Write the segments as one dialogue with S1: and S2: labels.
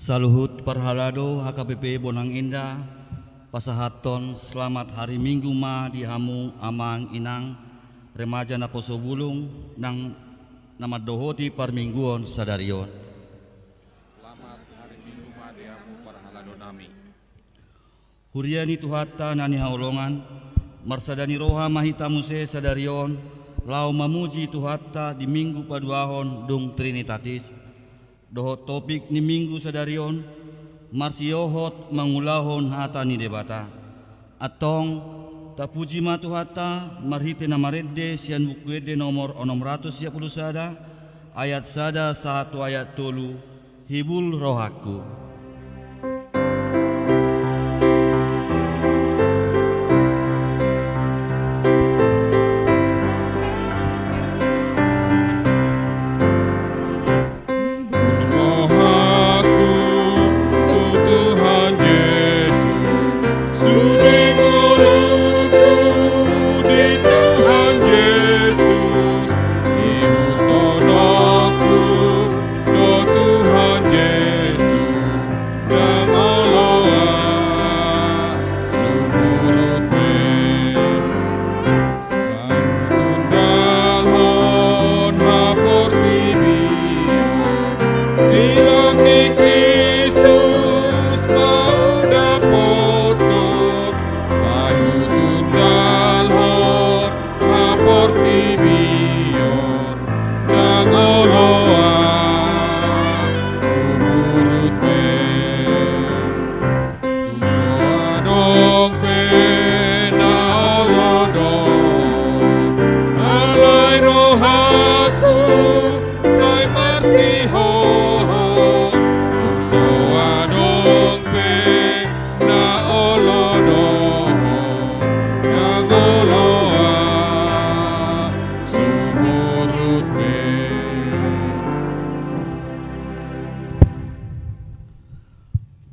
S1: Saluhut parhalado HKBP Bonang Indah, pasahaton selamat hari Minggu ma dihamu amang inang remaja na poso bulung nang namadohoti parmingguon sadarion.
S2: Selamat hari Minggu ma dihamu parhalado nami.
S1: Huriani tuhata nani haulongan marsadani roha mahitamu se sadarion lau mamuji tuhata di minggu paduahon dung trinitatis. Dohot topik ni minggu sadarion marsiohot mangulahon hata ni debata atong tapuji matu hata marhite na maredde sian bukuede nomor 610 sada ayat sada 1 ayat 3 hibul rohaku.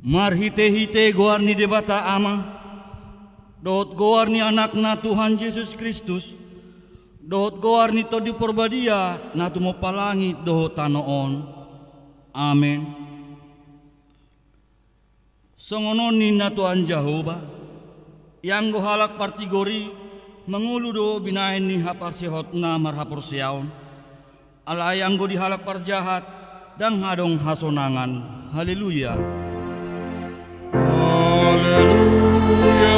S1: Marhite-hite goar ni debata ama dohot goar ni anakna Tuhan Yesus Kristus dohot goar ni to di porbadia na tumo palangit dohot tanoon. Amen. Songonon ni na Tuhan Jehova yang gohalak partigori mangulu do binain ni haparsihot na marhaporsiaon alayang go dihalak parjahat dan hadong hasonangan. Haleluya.
S2: Haleluya, haleluya,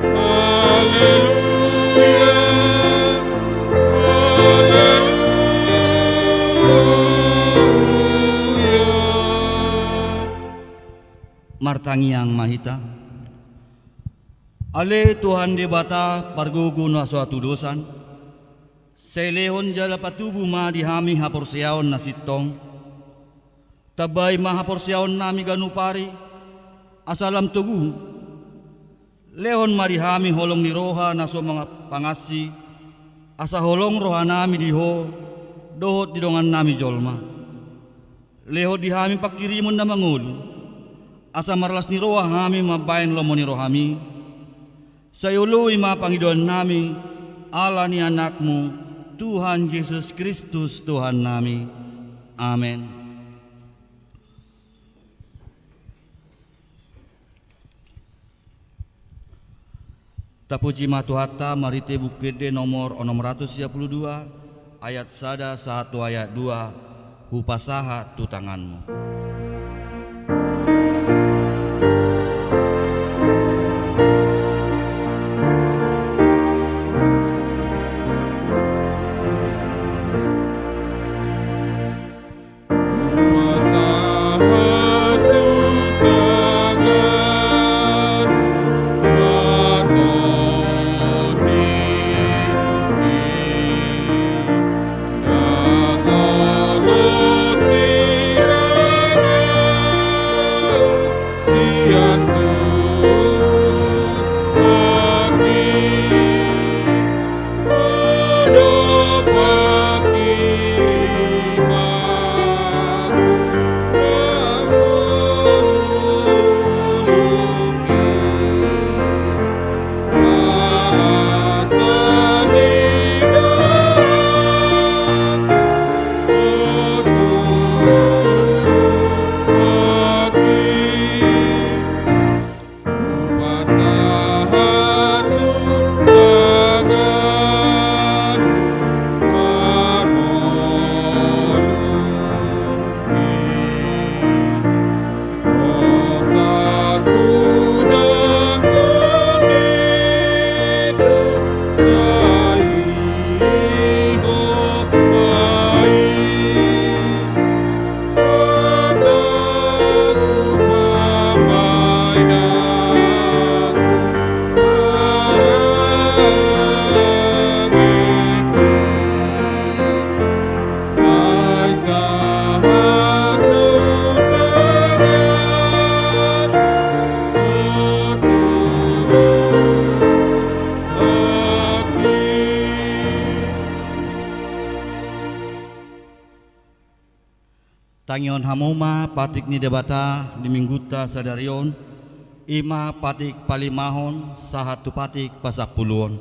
S2: haleluya.
S1: Martangiang mahita ale Tuhan debata pargugu na suatu dosan selehon jala patubu ma dihami haporsiaon na sitong tabay mahaporsiaon nami ganupari asalam tugu lehon marihami holong ni roha na so mga pangasi asa holong roha nami diho dohot didongan nami jolma leho dihami pakirimon na mangulu asa marlas ni roha hami mabayan lomo ni rohami sayuluy mapangidon nami ala ni anakmu Tuhan Yesus Kristus Tuhan nami. Amen. Tapuji matuhata marite bukede nomor 632 ayat sada 1 ayat 2 hupasaha tu tanganmu.
S2: Sira
S1: Tangion hamuma patik ni debata di mingguta sadarion ima patik palimahon sahatu patik pasapuluon.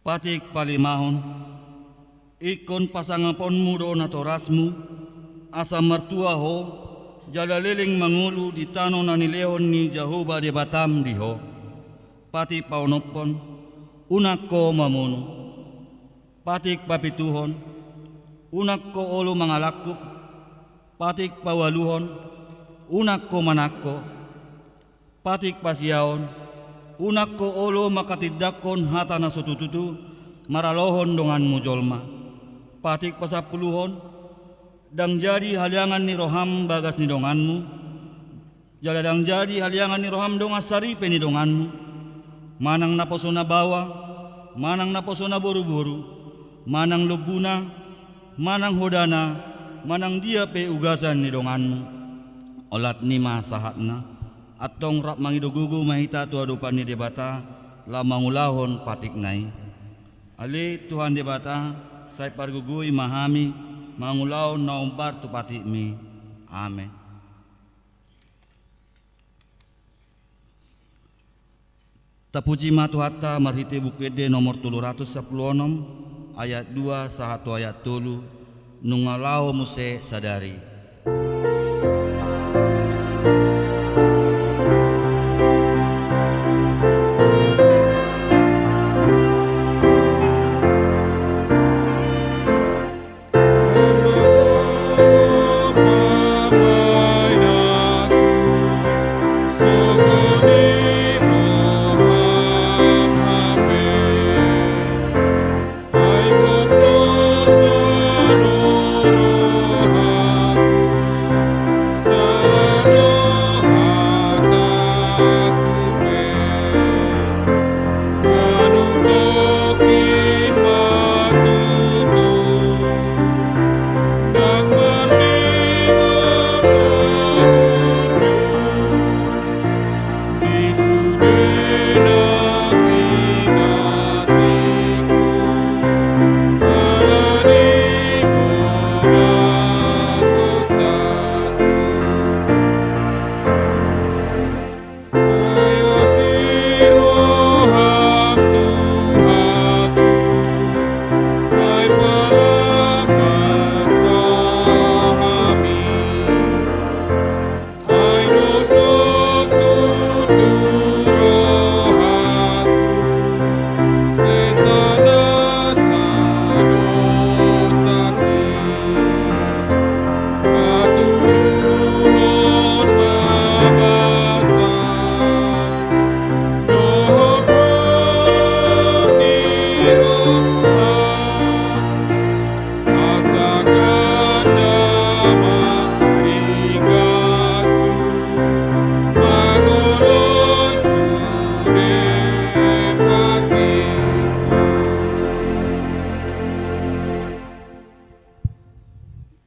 S1: Patik palimahon ikon pasangaponmu do natorasmu asa mertua ho jala leling mangulu di tano nanilehon ni Jehovah de Batam diho. Patik paunopon unak ko mamunu. Patik papituhon unak ko olo mangalakuk. Patik pawaluhon unak ko manakko. Patik pasiaon unak ko olo makatidakon hata na sutututu maralohon dongan mujolma. Patik pasapuluhon dang jadi haliangan ni roham bagas ni donganmu. Jala dang jadi haliangan ni roham dongas saripe ni donganmu. Manang naposona bawa, manang naposona boru-boru, manang lubuna, manang hodana, manang dia pe ugasan ni donganmu. Olat ni masahatna atong rap mangidogugu mahita tua dupan ni debata la mangulahon patik nai. Ali Tuhan debata say pargugui mahami mangulahon na umbar tu patik mi. Amen. Tapuji matu hatta marhite bukede nomor 316 ayat 2 sahatu ayat 3 nungalao muse sadari.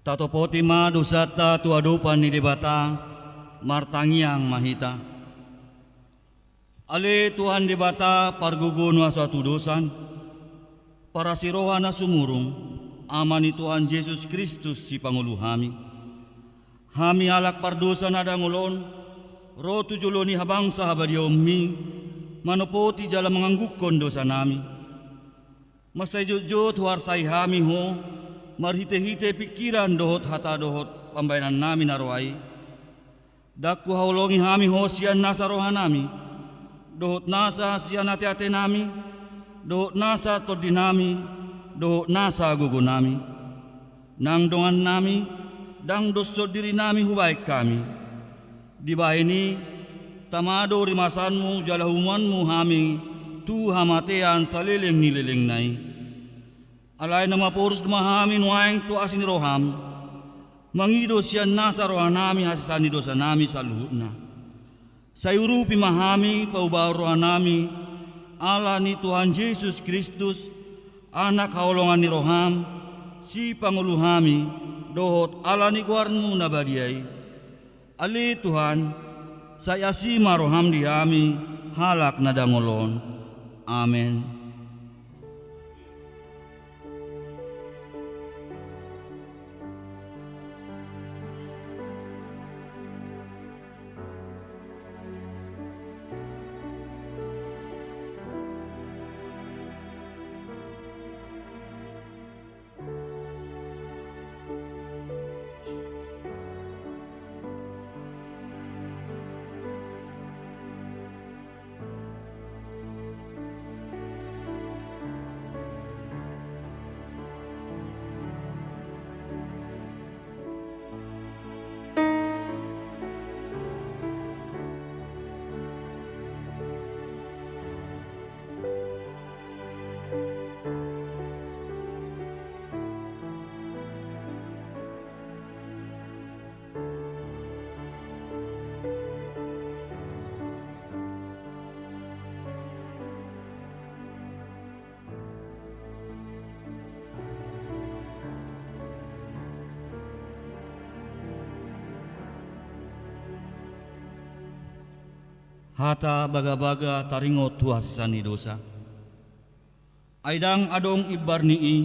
S1: Tatopoti ma dosata tuadupan ni debata martangiang mahita. Ale Tuhan debata pargugun wa suatu dosan para siroha na sumurung amani Tuhan Yesus Kristus si Pangulo hami. Hami halak pardosa na dangulon ro tujuloni habang sa habadiyommi manopoti jala manganggukon dosa nami. Masayjut warsay hami ho marhite-hite pikiran dohot hata dohot pambayanan nami narwai. Dakku haulongi hami ho sian nasa roha nami. Dohot nasa sian ate-ate nami. Dohot nasa todi nami. Dohot nasa gugu nami. Nang dongan nami. Dang doso diri nami hubaik kami. Di ini tamado rimasanmu jalahumanmu hami. Tu hamatean saliling nililing nai. Alay na mapurus dumahami nuaing tu asin roham. Mangido siya nasa roha nami hasisani dosa nami sa luhut na. Sayurupi mahami paubaw roha nami. Ala ni Tuhan Yesus Kristus. Anak haulongan ni roham. Si Pangulo hami. Dohot ala ni guarnu na badiyay. Ali Tuhan. Sayasima roham di hami. Halak na dangolon. Amen. hata baga-baga taringot tuhasan ni dosa. Aidang adong ibar nii,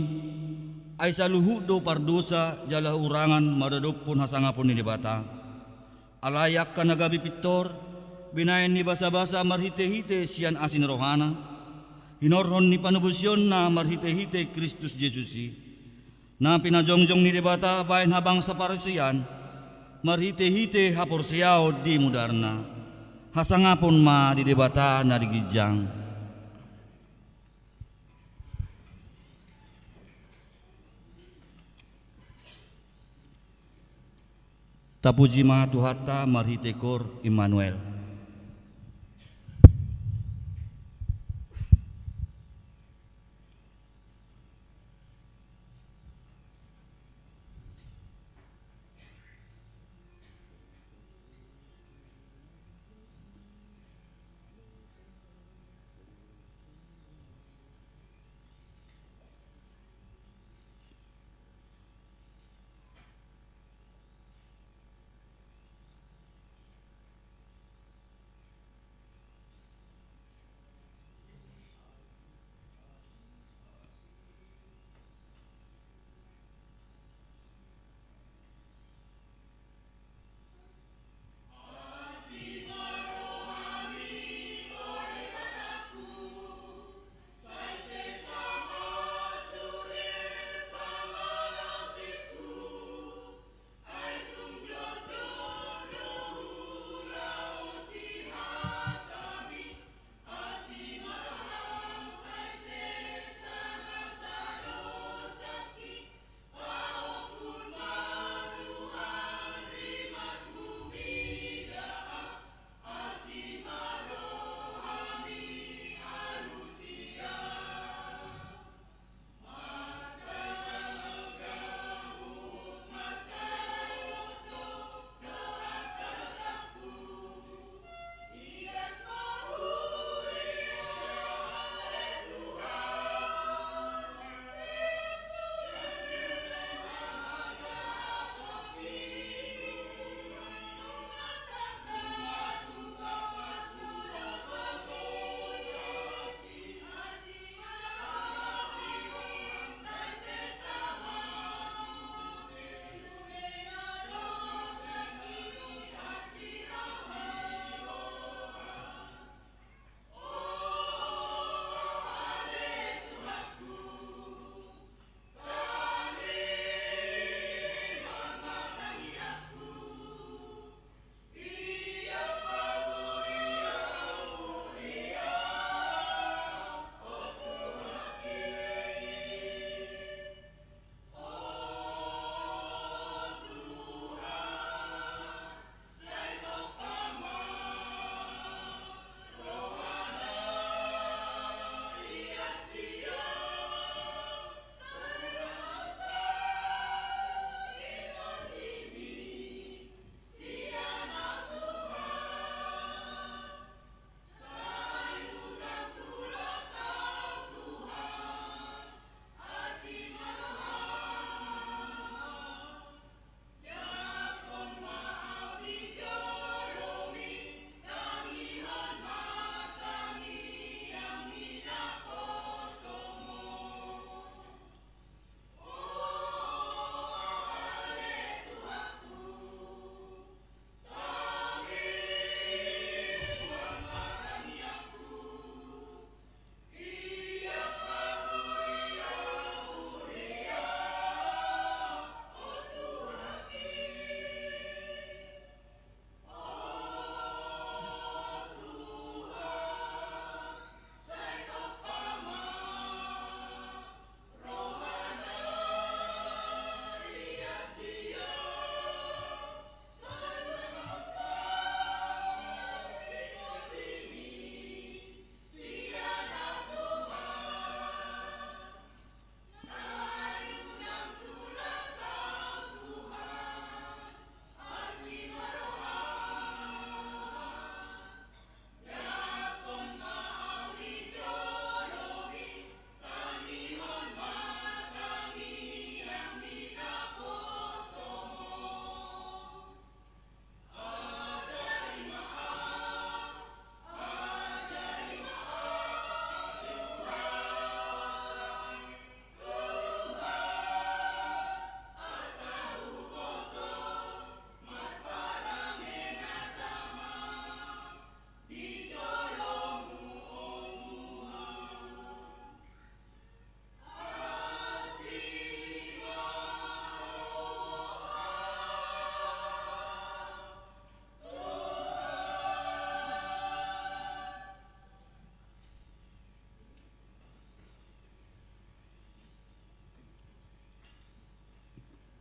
S1: ay saluhud do pardosa jala urangan madadop pun hasangapon ni bata. Alayak ka nagabi pitor, binayan ni basa-basa marhite-hite siyan asin rohana, hinorhon ni panubusyon na marhite-hite Kristus Jesusi, na pinajongjong ni debata bayan habang sa parisiyan, marhite-hite haporsiyaw di mudarna, hasangapon ma di debata na digijang. Tapuji ma Tuhata marhitekor Immanuel.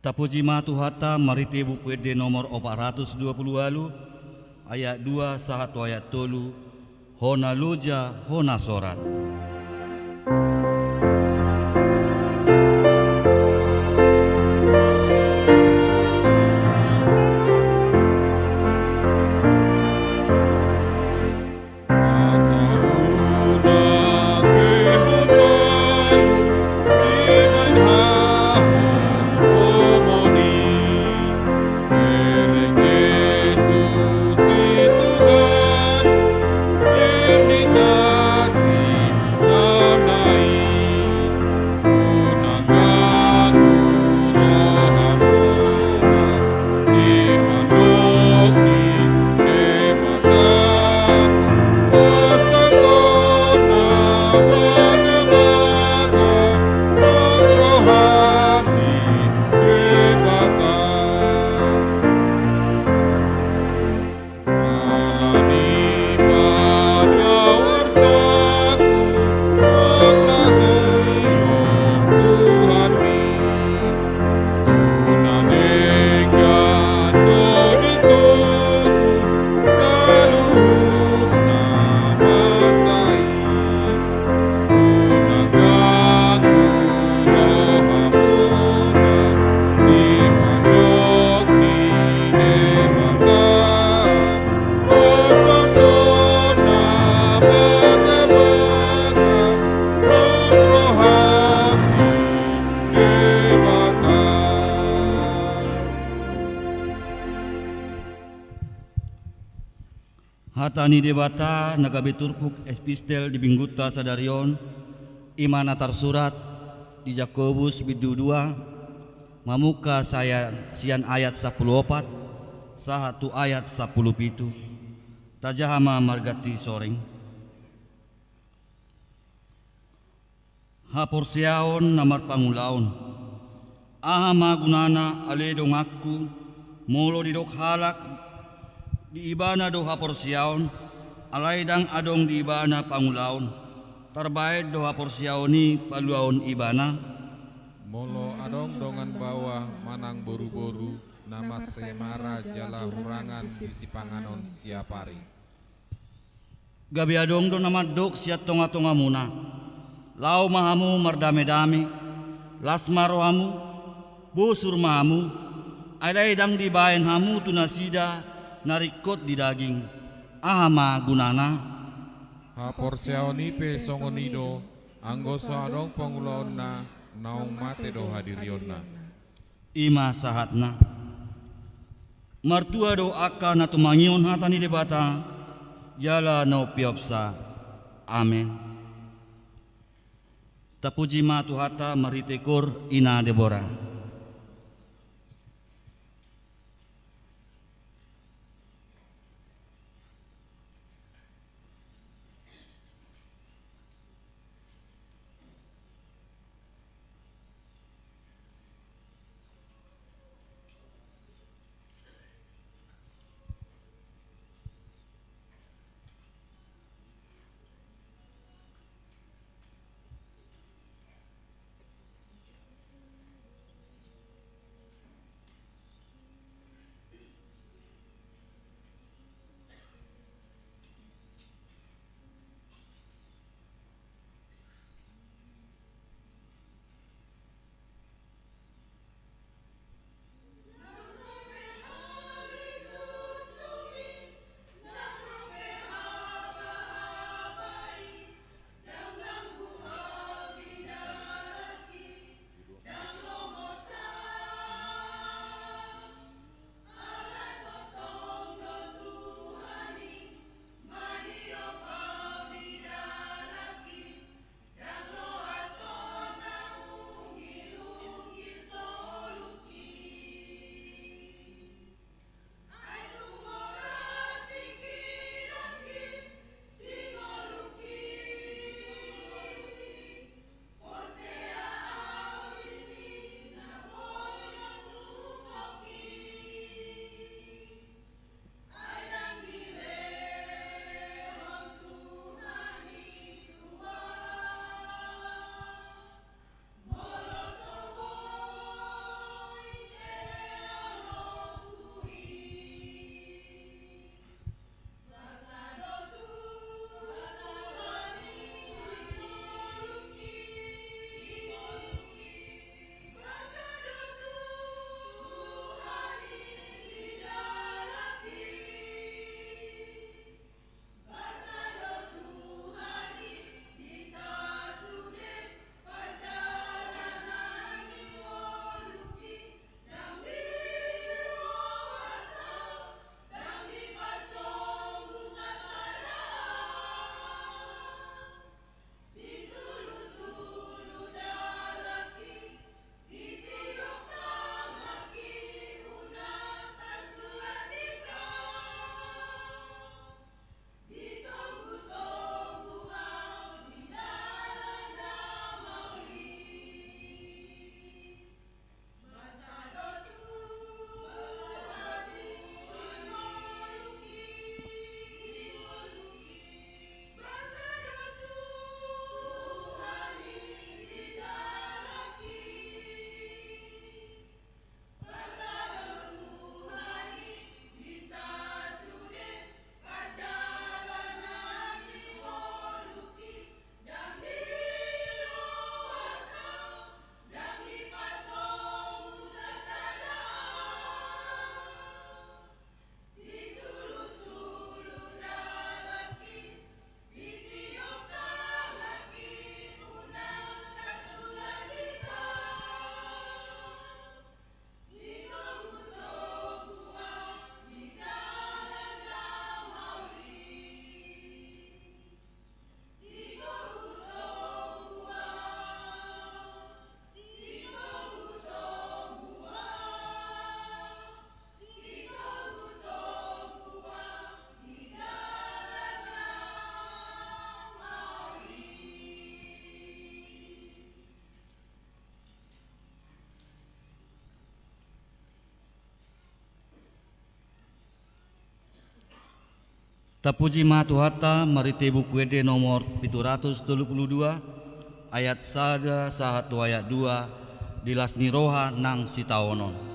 S1: Tapuji matuhata marite buku de nomor 420 alu ayat 2 sahatu ayat tolu hona loja hona sorat. Hatani debata nagabeturpuk epistel di Bingguta Sadarion imana tersurat di Yakobus bidu 2 mamuka saya sian ayat 14 sahatu ayat 17 tajahama margati soreng hapursiaon namar pangulaon ahama gunana aledong aku molo didok halak di ibana doha porsiaon alaidang adong di ibana pangulaon terbaik doha porsiaoni paluaon ibana
S2: Molo adong dongan bawah manang boru-boru nama semara jala hurangan isi panganon siapari.
S1: Gabi adong do nama dok siat tonga-tonga muna lau mahamu mardame-dame lasmaro hamu busur mahamu alaidang di bayan hamu tunasida narikot di daging ahama gunana
S2: Haporsiaoni pe songonido anggoso adong pangulaonna naung mate do hadirionna.
S1: ima sahatna martua do akka na tumangion hatani debata jala no piopsa amen. Tapuji matuhata maritekor ina Debora. Tapuji matuhata marite buku ede nomor 732 ayat 1 sahatu ayat 2 dilasni roha nang sitaonon.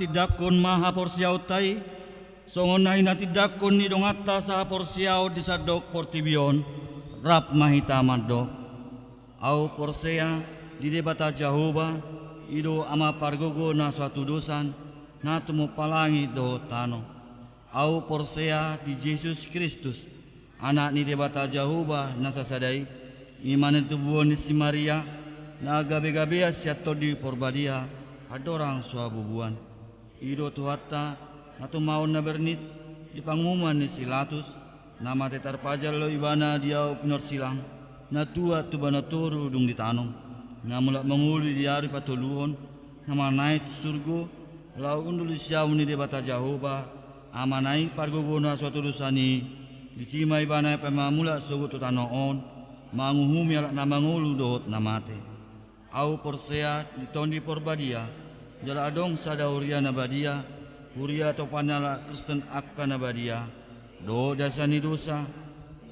S1: Tidakon maha porsiaw tay songon na hinatidakon ni dongata sa porsiaw di sadok portibion rap mahita madok au porsea di debata Jahoba ido ama pargogo na suatu dosan na tumupalangi do tano au porsea di Yesus Kristus anak ni debata Jahoba na sasadai iman tubuon ni si Maria na gabe-gabea siato di porbadia adorang suabubuan Ido tuhatta natu maun na bernit di pangumuman ni Silatus nama tetar pajal lo ibana diau pinor silang na tua tu bana turu dung di tanong na mulak menguli di hari patuluhon nama naik surgo lau undul siaw ni debata Jahoba amanai pargogo na suatu dosani di sima ibana pemamula sogo tu tanoon manguhumi alak na mangulu dohot namate au porsea di tondi porbadia jala adong sadauria nabadia huria topanala Kristen akka nabadia do dasani dosa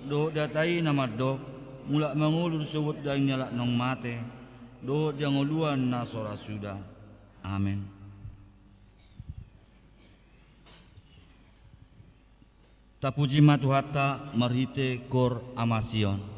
S1: do datai namadok mulak mangulur suwut daing nyala nong mate do diangoluan na sora suda amin. Tapuji matuhata marhite kor amasion.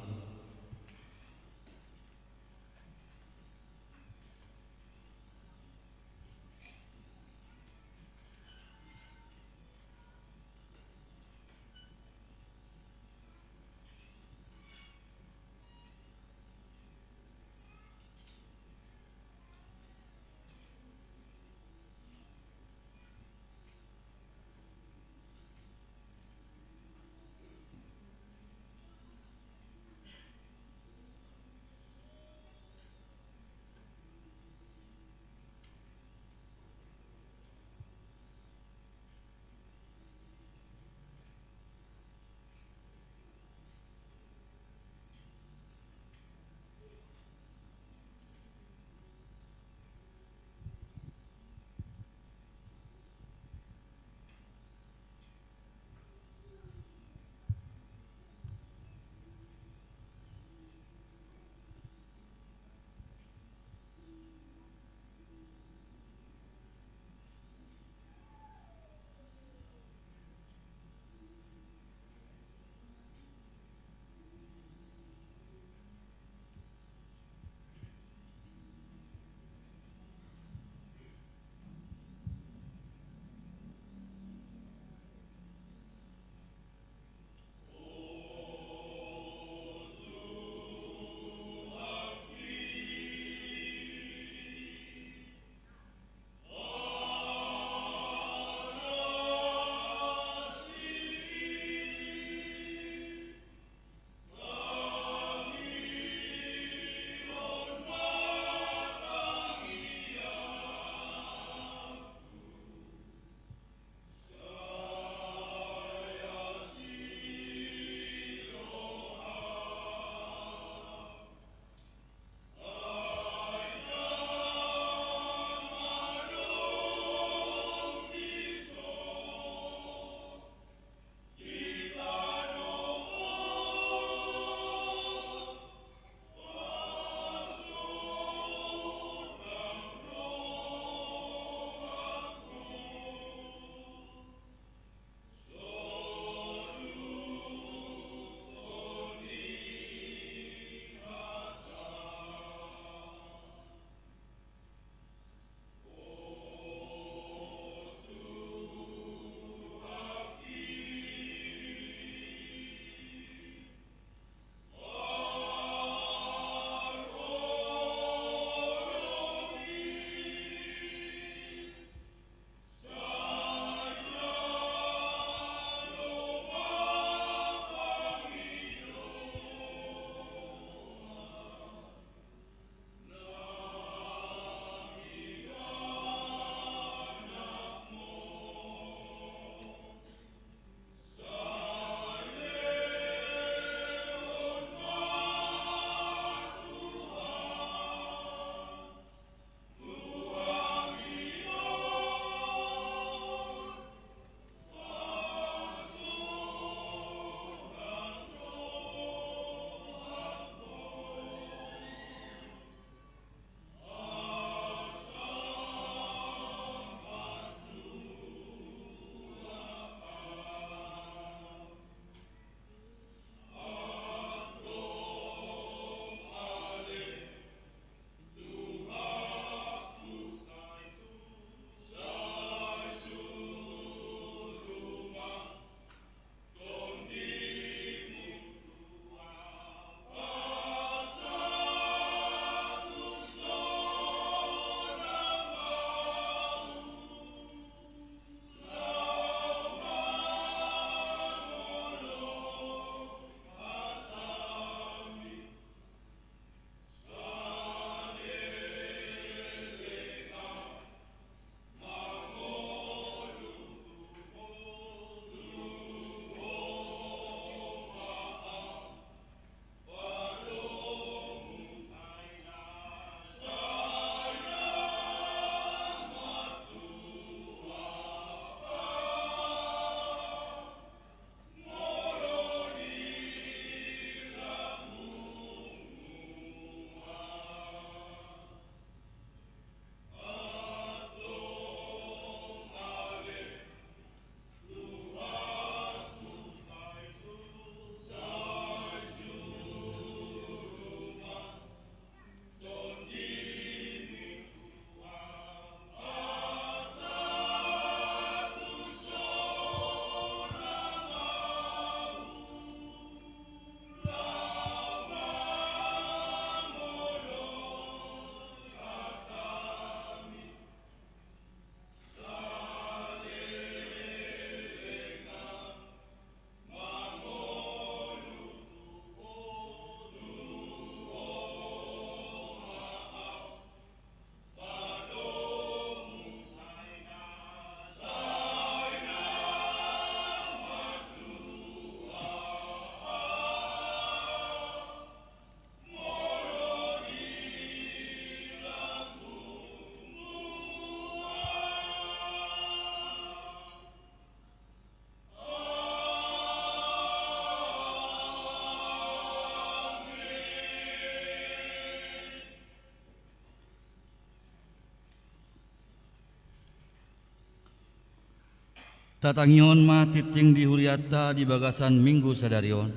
S1: Tatangion matiting di huriata di bagasan minggu sadarion.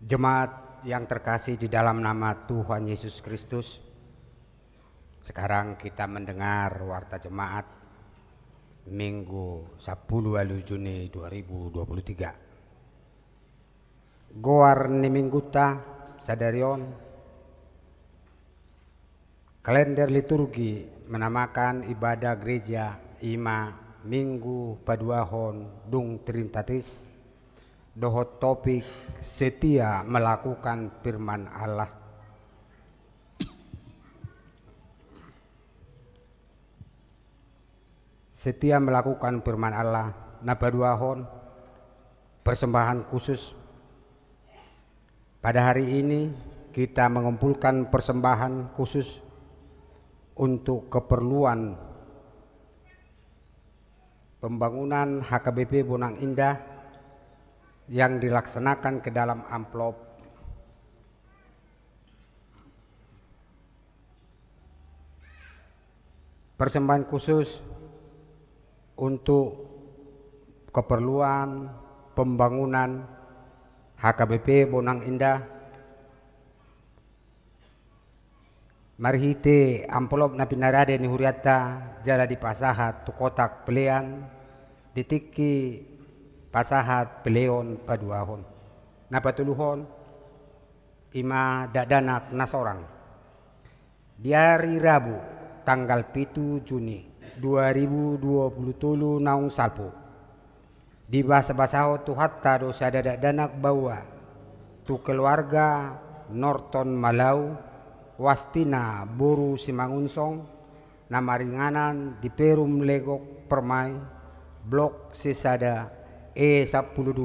S3: Jemaat yang terkasih di dalam nama Tuhan Yesus Kristus, sekarang kita mendengar warta jemaat Minggu 10 Juni 2023. Goar ni mingguta sadarion, kalender liturgi menamakan ibadah gereja ima Minggu Paduahon Dung Trinitatis, dohot topik setia melakukan firman Allah. Setia melakukan firman Allah. Napaduahon persembahan khusus. Pada hari ini kita mengumpulkan persembahan khusus untuk keperluan pembangunan HKBP Bonang Indah yang dilaksanakan ke dalam amplop persembahan khusus untuk keperluan pembangunan HKBP Bonang Indah. Marhite amplop na pinarade ni huriata jala di pasahat tu kotak pelean ditiki pasahat peleon paduahon. Napatuluhon ima dadanak nasorang. Di hari Rabu tanggal 7 Juni 2023 naung salpo. Di basa-basaho tu hatta do sada dadanak bawa tu keluarga Norton Malau Wastina Boru Simangunsong namaringanan di Perum Legok Permai Blok Sesada E12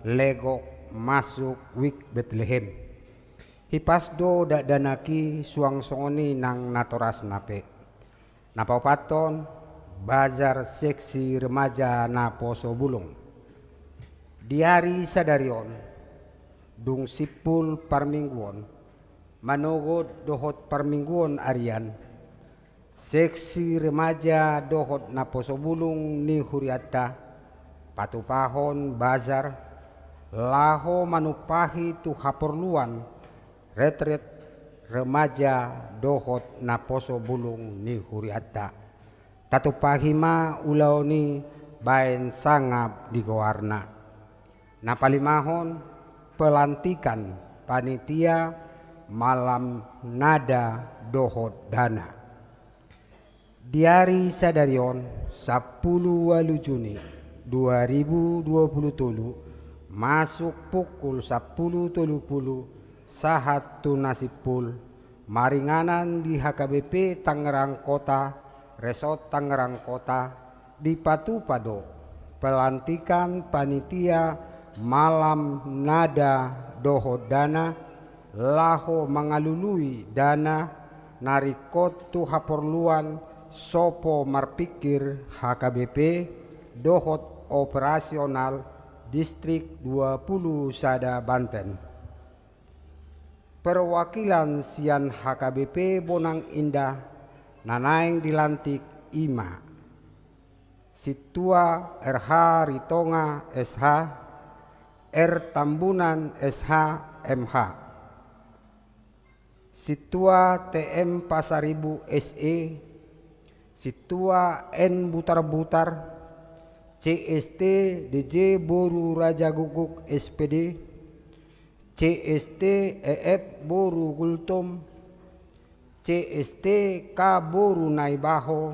S3: Legok masuk Wik Bethlehem. Hipasdo dak danaki suang songoni nang natoras nape. Napaupaton bazar seksi remaja na Poso Bulung. Di hari sadarion dung sipul parmingguon manogod dohot parmingguon arian seksi remaja dohot na Poso Bulung ni huriata patupahon bazar laho manupahi tu haperluan retret remaja dohot na Poso Bulung ni huriata tatupahima ulau ni baen sangap di goarna. Napalimahon pelantikan panitia malam nada dohot dana. Di hari sadarion 10 Juni 2023 masuk pukul 10.30 sahat tunasipul maringanan di HKBP Tangerang Kota Resort Tangerang Kota di Patupado pelantikan panitia malam nada dohot dana laho mengalului dana narikot tu haperluan sopo marpikir HKBP dohot operasional distrik 20 Sada Banten. Perwakilan sian HKBP Bonang Indah nanaing dilantik ima Situa RH Ritonga SH R Tambunan SH MH Situa TM Pasaribu SE Situa N Butar-Butar CST DJ Boru Raja Guguk SPD CST EF Boru Gultom CST K Boru Naibaho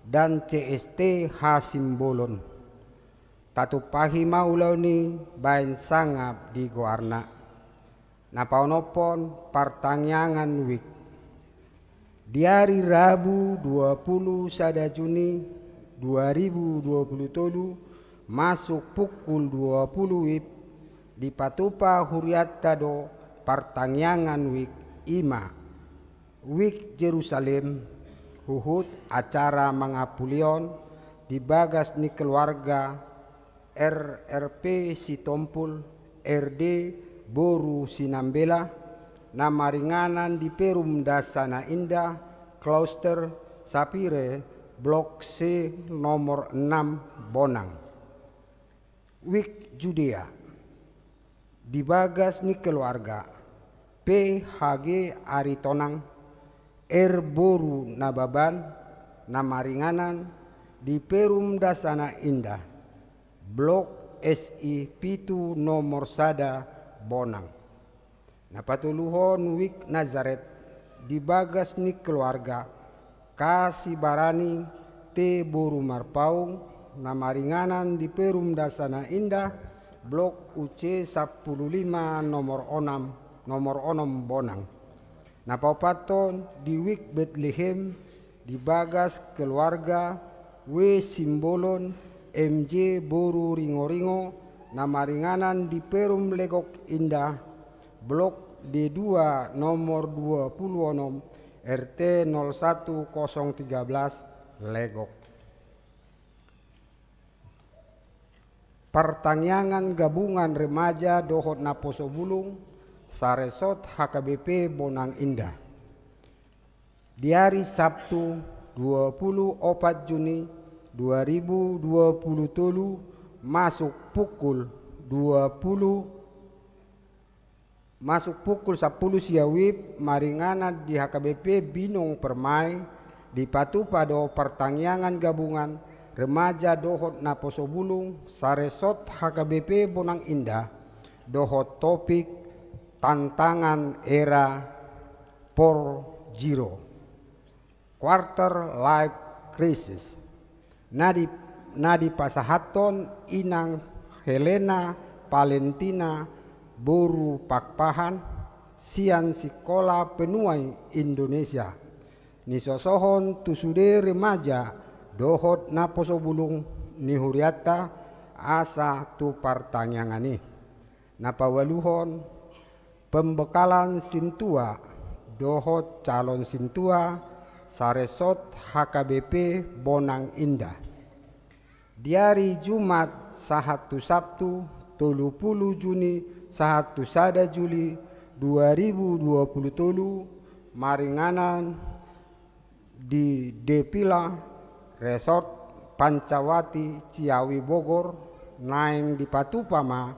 S3: dan CST Hasim Bolon. Tatupahi maulau ni bain sangap di goarna. Napaunopon partangyangan wik. Di hari Rabu 20 Sada Juni 2023 masuk pukul 20 WIB di Patupa Huriatado partangyangan wik ima wik Jerusalem huhut acara mangapulion di bagas ni keluarga RRP Sitompul, RD Boru Sinambela, nama ringanan di Perum Dasana Indah, Klauster Sapire, Blok C nomor 6 Bonang. Wik Judea, di Bagas ni keluarga, PHG Aritonang, R Boru Nababan, nama ringanan di Perum Dasana Indah, Blok SI Pitu nomor Sada Bonang. Napatuluhon Wik Nazaret di Bagas ni keluarga, Kasih Barani T Boru Marpaung, nama ringanan di Perum Dasana Indah, Blok UC 15 nomor 6 Bonang. Napaupaton di Wik Bethlehem di Bagas keluarga, W Simbolon MJ Boru Ringo-Ringo, nama ringanan di Perum Legok Indah, Blok D2 nomor 26 RT 01013 Legok. Pertanyaan Gabungan Remaja Dohot Naposo Bulung, Saresot HKBP Bonang Indah. Di hari Sabtu 24 Juni 2023 masuk pukul 10 siawib maringana di HKBP Binong Permai di Patupado Pertanyaan Gabungan Remaja Dohot Naposo Bulung, Saresot HKBP Bonang Indah, Dohot topik tantangan era Por-Zero Quarter Life Crisis. Nadi pasahaton Inang Helena Valentina Boru Pakpahan, Sian Sikola Penuai Indonesia. Nisosohon tusude remaja Dohot Naposo Bulung nihuriata asa tu pertanyaan. Napawaluhon pembekalan sintua Dohot calon sintua Saresot HKBP Bonang Indah. Di hari Jumat 1 Sabtu 30 Juni 1 Sada Juli 2023 maringanan di Depila Resort Pancawati Ciawi Bogor naing di Patupama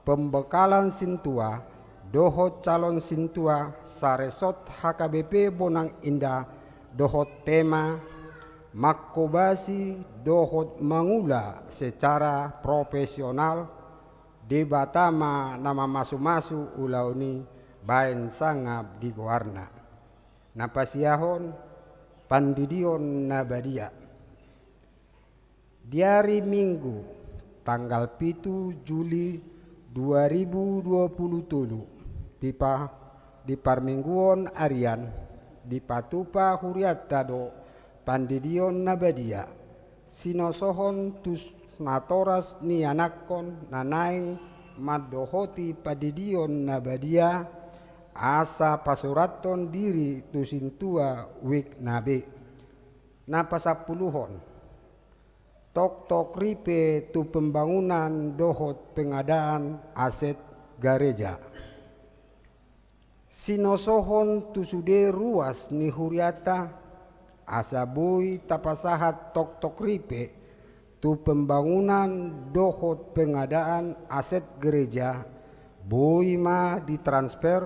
S3: pembekalan sintua Dohot calon sintua Saresot HKBP Bonang Indah, Dohot tema Makobasi Dohot mangula secara profesional debatama nama masu-masu ulauni baen sangap di goarna. Napasiahon pandidion nabadia. Di hari Minggu tanggal 7 Juli 2023 di Parmingguon Arian di Patupa Huriatado pandidion nabadia sinosohon tus natoras nianakon nanaing madohoti padidion nabadia asa pasuraton diri tusintua wik nabe napasapuluhon tok ripe tu pembangunan dohot pengadaan aset gereja sinosohon tusude ruas ni huriata asabui tapasahat tok ripe tu pembangunan dohot pengadaan aset gereja boima ditransfer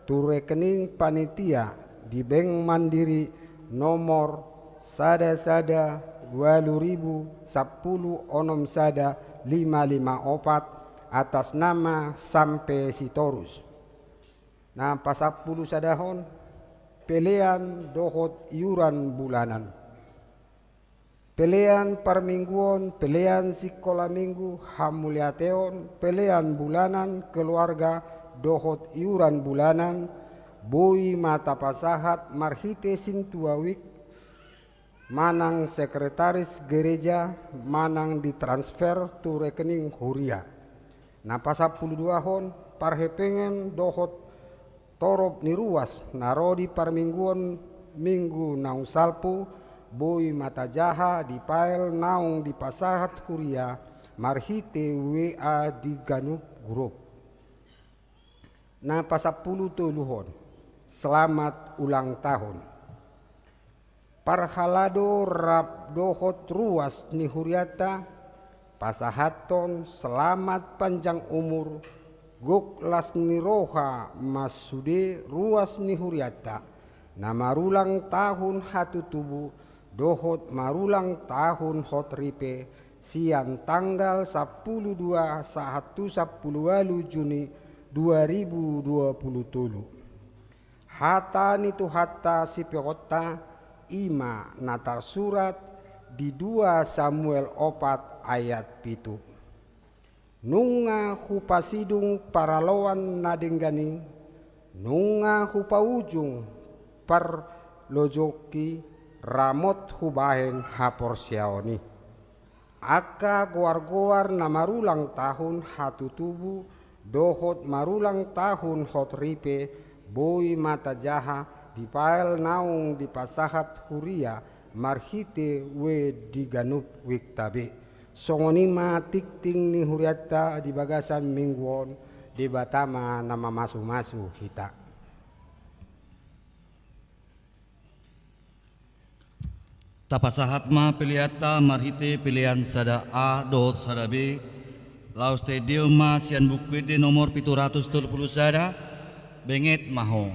S3: tu rekening panitia di Bank Mandiri nomor sada 2010 onom sada 554 atas nama Sampai Sitorus. Nah pasapulu sadahon pelean dohot iuran bulanan. Pelean parmingguon, pelean sikola minggu, hamuliateon, pelean bulanan keluarga dohot iuran bulanan, boi mata pasahat marhite sintuawik, manang sekretaris gereja, manang ditransfer tu rekening huria. Napasa 12 hon parhepengen dohot torop niruas narodi parmingguon minggu naung salpu, boi mata jaha di pael naung di pasahat huria marhite WA di Ganup Group. Na pasapuluh tuluhon, selamat ulang tahun. Parhalado rap dohot ruas ni huriata, pasahaton selamat panjang umur, goklas ni roha masude ruas ni huriata, na marulang tahun hatu tubuh, dohot marulang tahun hot ripe, sian tanggal 12 sahatu 10 Juni 2020. Hata nitu hata si pekota ima natar surat di 2 Samuel 4 ayat 7. Nunga hupasidung paralawan nadenggani, nunga hupaujung par lojoki ramot hubahen haporsiaoni. Aka goar-goar na marulang tahun hatu tubuh, dohot marulang tahun hot ripe, boy mata jaha, dipael naung di pasahat huria, marhite we di Ganup wiktabe. Songonima tikting ni huriata di bagasan mingguon, di batama nama masu-masu hita.
S1: Tapasahat ma piliata marhite pilihan sada A dohot sada B, laus te ma sian bukwede nomor 730 sada, benget maho.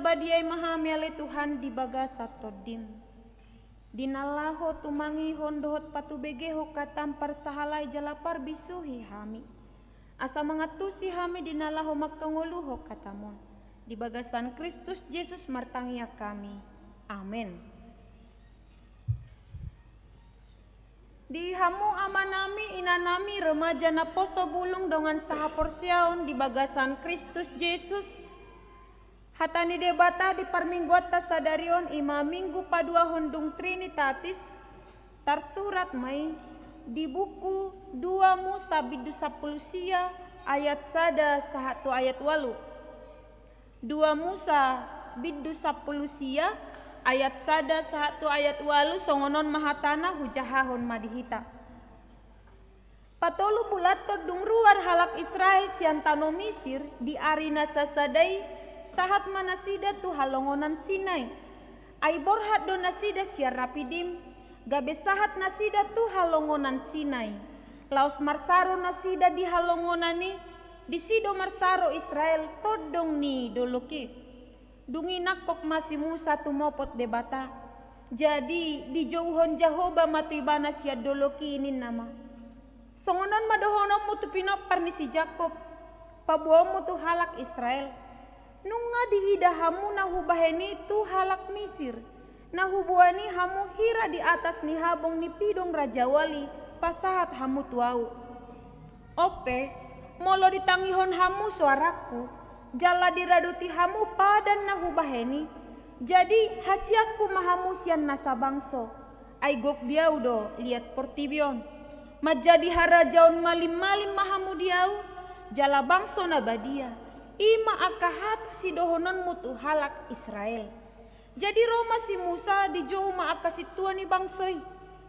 S4: perbadiai mahamele Tuhan di baga satodim. Dinalaho tumangi hondohot patubegeho katampar sahalai jalapar bisuhi hami. Asa mangatusi hami dinalaho magtongoluho katamon. Di bagasan Kristus Yesus martangia kami. Amin. Di hamu amanami inanami remaja na poso bulung dengan sahaporsiaon di bagasan Kristus Yesus. Hatani debata di parminggota sadarion ima minggu padua hondung Trinitatis tersurat mai di buku 2 Musa bidu 10 ayat sada sahatu ayat 8. 2 Musa bidu 10 ayat sada sahatu ayat 8 songonon mahatana hujahahon madihita. Patolu bulato dung ruar halak Israel siantano Misir di arina sasadai sahat manasida tu halongonan Sinai. Ai borhat do nasida siar rapidim gabe sahat nasida tu halongonan Sinai. Laos marsaro nasida di halongonani di sido marsaro Israel todong ni doloki. Dungi nakok masih Musa tumopot debata. Jadi di jauhon Jahoba matibana siar doloki ini nama. Songonon madohonom mutu pinopar ni si Jakob. Pabuomu tu halak Israel. Nunga diida hamu nahu baheni tu halak Misir. Nahu buani hamu hira di atas ni habong ni pidong Raja Wali pasahat hamu tuau. Ope molo ditangihon hamu suaraku. Jala diraduti hamu padan nahu baheni. Jadi hasiaku mahamu sian nasa bangso. Ai gok diau do liat portibion. Majadi harajaon malim-malim mahamu diau. Jala bangso nabadia. Ima akahat si dohonon mutu halak Israel. Jadi Roma si Musa di jauh ma akasi tuan ni bangsoi.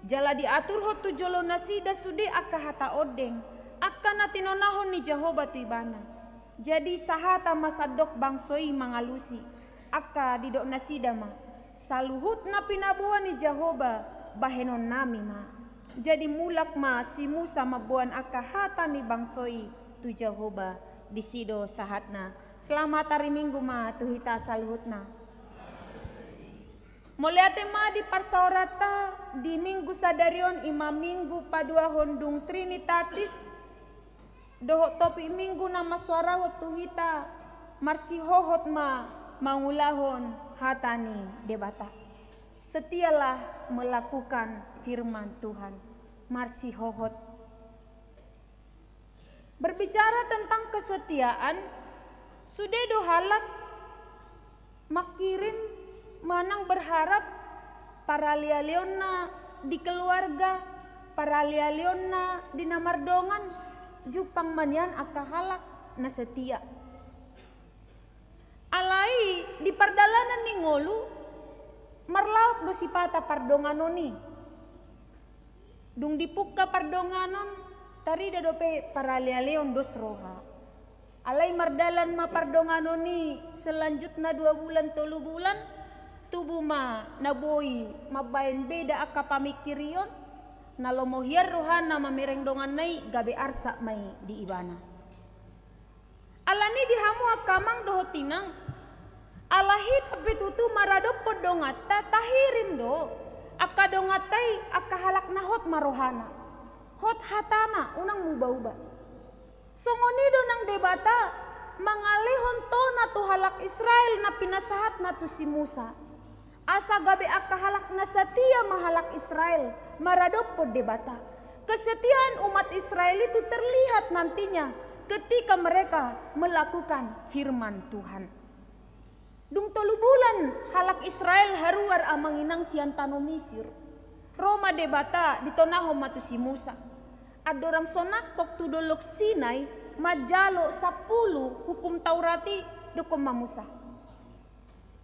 S4: Jala diatur hotu jolo nasida sude akahata odeng. Akka natinonahon ni Jahoba tu ibana. Jadi sahata masadok bangsoi mangalusi. Akka didok nasida ma. Saluhut na pinabuan ni Jahoba bahenon nami ma. Jadi mulak ma si Musa mabuan akahata ni bangsoi tu Jahoba. Di sido sahatna. Selamat hari Minggu ma tuhita saluhutna. Moliate ma di parsaorata di Minggu sadarion ima Minggu padua hondung Trinitatis. Dohot topi Minggu nama suara hot tuhita. Marsi hohot ma mangulahon hatani debata. Setialah melakukan firman Tuhan. Marsi hohot. Berbicara tentang kesetiaan, Sudah do halak makirim manang berharap para lialeonna di keluarga, para lialeonna di namardongan, jupang manian aka halak na setia. Alai di pardalanan ni ngolu marlaok do sipata pardonganoni. Dung dipuka pardonganon tari dope para lialeon dos roha. Alai mardalan ma pardonganoni selanjutnya 2 bulan 3 bulan tubuh ma naboi mabain beda aka pamikirion nalomohiar rohana mamereng dongan nai gabe arsa mai di ibana. Alani dihamu akamang doho tinang alahit betutu maradop podongata tahirin do aka dongatai aka halak nahot marohana hot hatana unang muba-uba. Songoni do nang debata mangalihon to na tu halak Israel na pinasahat na tu si Musa. Asa gabe aka halak na setia mahalak Israel maradop pod debata. Kesetiaan umat Israel itu terlihat nantinya ketika mereka melakukan firman Tuhan. Dung 3 bulan halak Israel haruar amanginang siantano Misir. Roma debata ditonaho matu si Musa. Adorang sonak waktu dolok Sinai majalo 10 hukum Taurati dokom mamusa.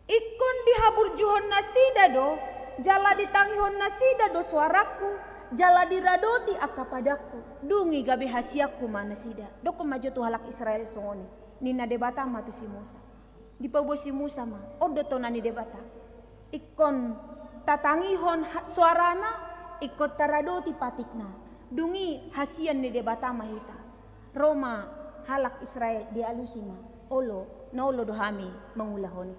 S4: Ikon dihabur juhon nasida do, jala ditangihon nasida do suaraku, jala diradoti aka padaku. Dungi gabe hasiaku mana sida. Dokom maju tu halak Israel songoni. Nina debata matu si Musa. Dipawo si Musa ma, odo tonani debata. Ikon tatangihon suarana, ikot taradoti patikna. Dungi hasian ni debata mahita. Roma halak Israel di alusima. Olo naolo dohami mengulahoni.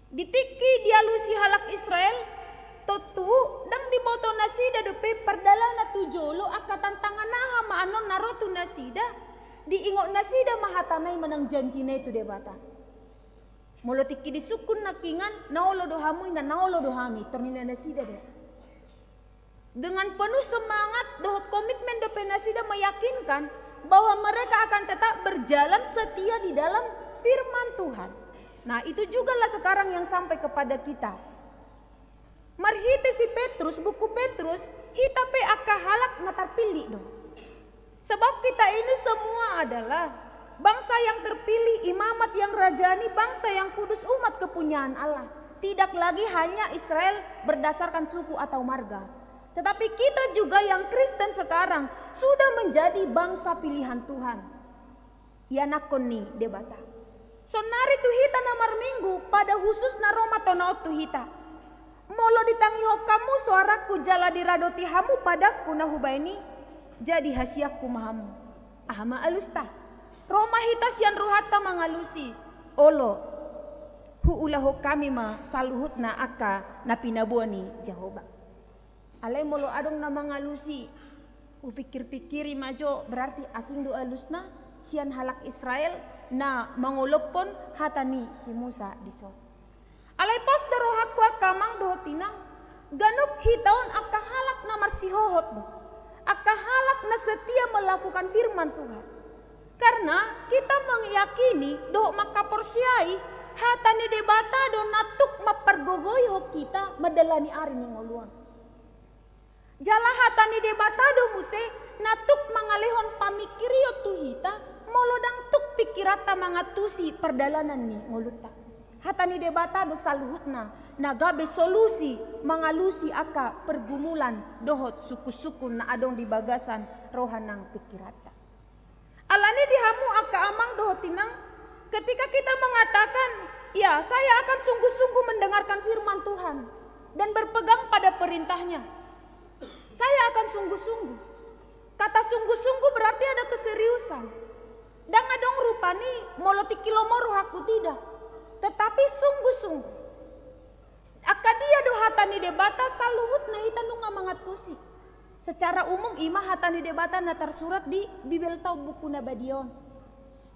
S4: Ditiki dialusi halak Israel totu dang diboto nasida dope pardalana tujolo aka tantangan naha maanon narotu nasida diingok nasida mahatanai menang janjina itu debata. Molo tiki disukun nakingan naolo dohamu na naolo dohami tornina nasida de. Dengan penuh semangat dohot komitmen dope nasida meyakinkan bahwa mereka akan tetap berjalan setia di dalam firman Tuhan. Nah itu jugalah sekarang yang sampai kepada kita. Marhite si Petrus, buku Petrus, hitape aka halak natar pilih dong. Sebab kita ini semua adalah bangsa yang terpilih, imamat yang rajani, bangsa yang kudus, umat kepunyaan Allah. Tidak lagi hanya Israel berdasarkan suku atau marga. Tetapi kita juga yang Kristen sekarang sudah menjadi bangsa pilihan Tuhan. Ya nakoni debata. Sonari tuhita namar minggu pada khusus na Roma tonaut tuhita. Molo ditangiho kamu suaraku jala diradoti hamu padaku nahubaini jadi hasiaku mahamu. Ahma alusta. Roma hita sian ruhata mangalusi. Olo huulaho kami ma saluhut na aka na pinabuani Jehovah. Alai molo adong na mangalusi. Upikir-pikiri majo berarti asing do alusna sian halak Israel na mangolok pon hatani si Musa diso. Alai pas darohakku akamang doho tinang ganuk hitaon aka halak na marsihohot do. Aka halak na setia melakukan firman Tuhan. Karena kita meyakini doho makaporsiai hatani debata do natuk mapergogoy ho kita madalani ari ning ngoluan. Jala hatani debata do muse natuk mangalehon pamikirio tuhita molodang tuk pikirata mangatusi perdalanan ni ngoluta. Hatani debata do saluhutna nagabe solusi mangalusi aka pergumulan dohot suku-suku na adong di bagasan rohanang pikirata. Alani dihamu aka amang dohot tinang ketika kita mengatakan ya saya akan sungguh-sungguh mendengarkan firman Tuhan dan berpegang pada perintahnya. Saya akan sungguh-sungguh. Kata sungguh-sungguh berarti ada keseriusan. Dan adong rupani moloti kilomoro haku tidak. Tetapi sungguh-sungguh. Akadia do hatani debata saluhut na hita nunga mangatusi. Secara umum ima hatani debata na tersurat di Bibel tau buku Nabadion.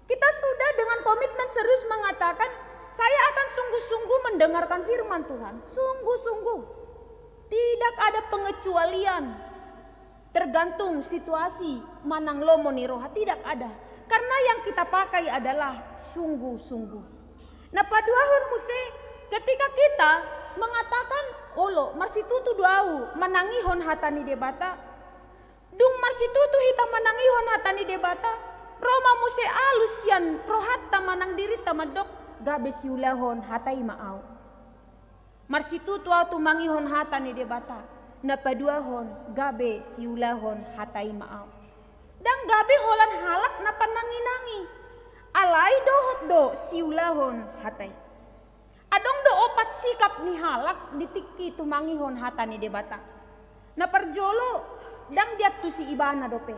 S4: Kita sudah dengan komitmen serius mengatakan saya akan sungguh-sungguh mendengarkan firman Tuhan. Sungguh-sungguh. Tidak ada pengecualian. Tergantung situasi manang lomo ni roha tidak ada. Karena yang kita pakai adalah sungguh-sungguh. Nah paduahon muse ketika kita mengatakan olo marsitutu doau manangihon hatani debata. Dung marsitutu hita manangihon hatani debata. Roma muse alusian rohatta manang diri tamadok gabe siulahon hatai maau. Marsitutu au mangihon hatani debata. Na paduahon gabe siulahon hatai maau. Dan gabe holan halak na pananginangi. Alai dohot do siulahon hatai. Adong do opat sikap ni halak ditiki tumangihon hatani debata. Na perjolo dang diatu si ibana dope.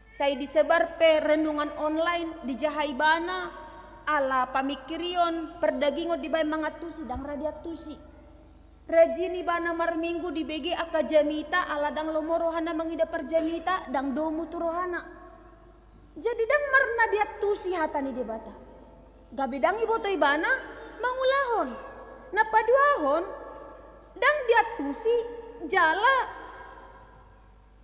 S4: Saya disebar pe renungan online di jahaibana ala pamikirion perdagingon di bay mangatusi dang radiatusi. Rajini bana marminggu di BG aka jamita ala dang lomorohana mangida perjamita dang domu turohana. Jadi dang marna diatusi hatani debata. Gabe dang iboto ibana mangulahon. Na paduahon dang diatusi jala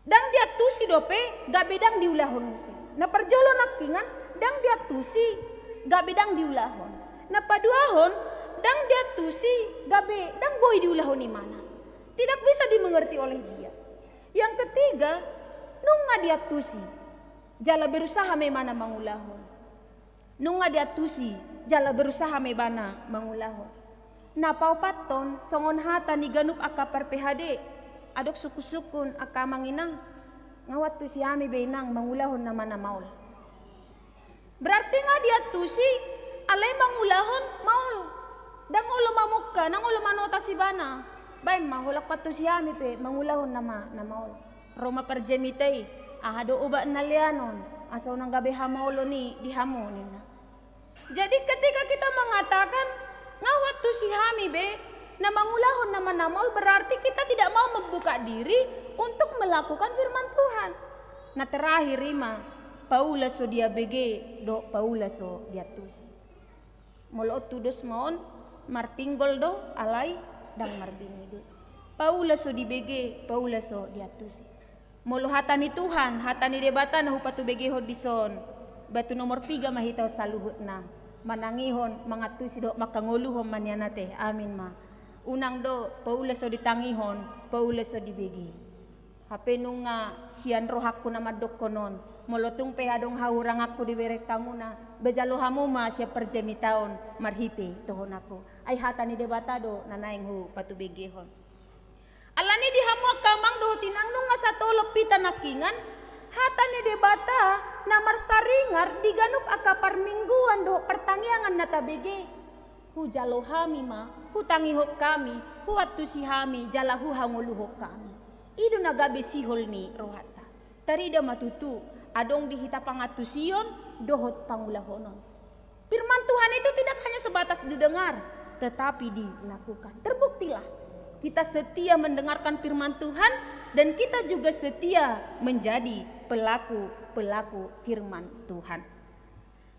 S4: dang diatusi dope gabe dang diulahon musim. Na perjolo nakingan dang diatusi gabe dang diulahon. Na paduahon dang diatusi gabe dang boy diulahon di mana. Tidak bisa dimengerti oleh dia. Yang ketiga, nunga diatusi jala berusaha memana mangulahon. Nunga diatusi jala berusaha mebana mangulahon. Na paupaton songon hata ni ganup aka per PHD adok suku-sukun aka manginang ngawat tu si ami benang mangulahon na mana maul. Berarti nga diatusi alay mangulahon maul. Dang ulo mamukka nang ulo manota si bana. Bay mahulak pa tu si ami pe mangulahon na maul. Roma perjemitay ahado uba nalianon asaw nang gabi hamaulo ni dihamunin na. Jadi ketika kita mengatakan ngawat tu si hami be na mangulahon na manamol berarti kita tidak mau membuka diri untuk melakukan firman Tuhan. Nah terakhir rima Paula so dia bege do Paula so diatusi. Molo tudos maon marpinggol do alai dang marbini do. Paula so di bege Paula so diatusi. Molo hatani Tuhan hatani debatan hupatu bege hodison. Batu nomor 3 mahitaw saluhut na manangihon mangatusi do makanguluhon manyanate amin ma. Unang do Paula so ditangihon Paula so dibegi. Hape nung sian rohakku na madokkonon molotung pehadong haurang aku diberek kamu na bejalo hamu ma siya perjemitaon marhite tohon aku ay hatani debata do nanaing hu patu begehon. Alani di hamu kamang do tinang nung sa tolop pita nakingan hatani debata na marsaringar diganup aka parmingguan do pertangyangan na tabege. Hujalo hami ma hutangihok kami huatu si hami jalahu hanguluhok kami. Ido nagabe sihol ni rohata. Tarida matutu adong dihita pangatusion dohot pangulahonon. Firman Tuhan itu tidak hanya sebatas didengar tetapi dilakukan. Terbuktilah kita setia mendengarkan firman Tuhan dan kita juga setia menjadi pelaku firman Tuhan.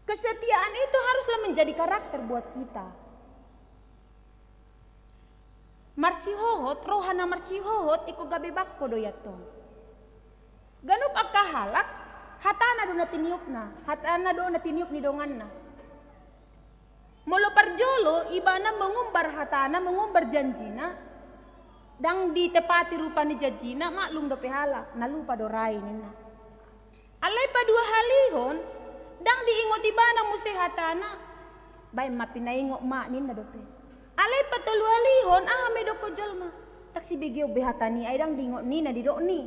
S4: Kesetiaan itu haruslah menjadi karakter buat kita. Marsihohot, rohana marsihohot iko gabe bakko doyatong. Ganup aka halak, hatana do na tiniup ni donganna. Molo parjolo ibana mengumbar hatana, mengumbar janjina, dang ditepati rupa ni janjina maklum do pehala, nalupa do rai nina. Alay pa dua halihon, dang diingot ibana muse hatana, bay mapinaingot ma nina do pe. Alay patulu alihon ahame do ko jalma. Taksi begeo behatani ay dang dingot ni na didok ni.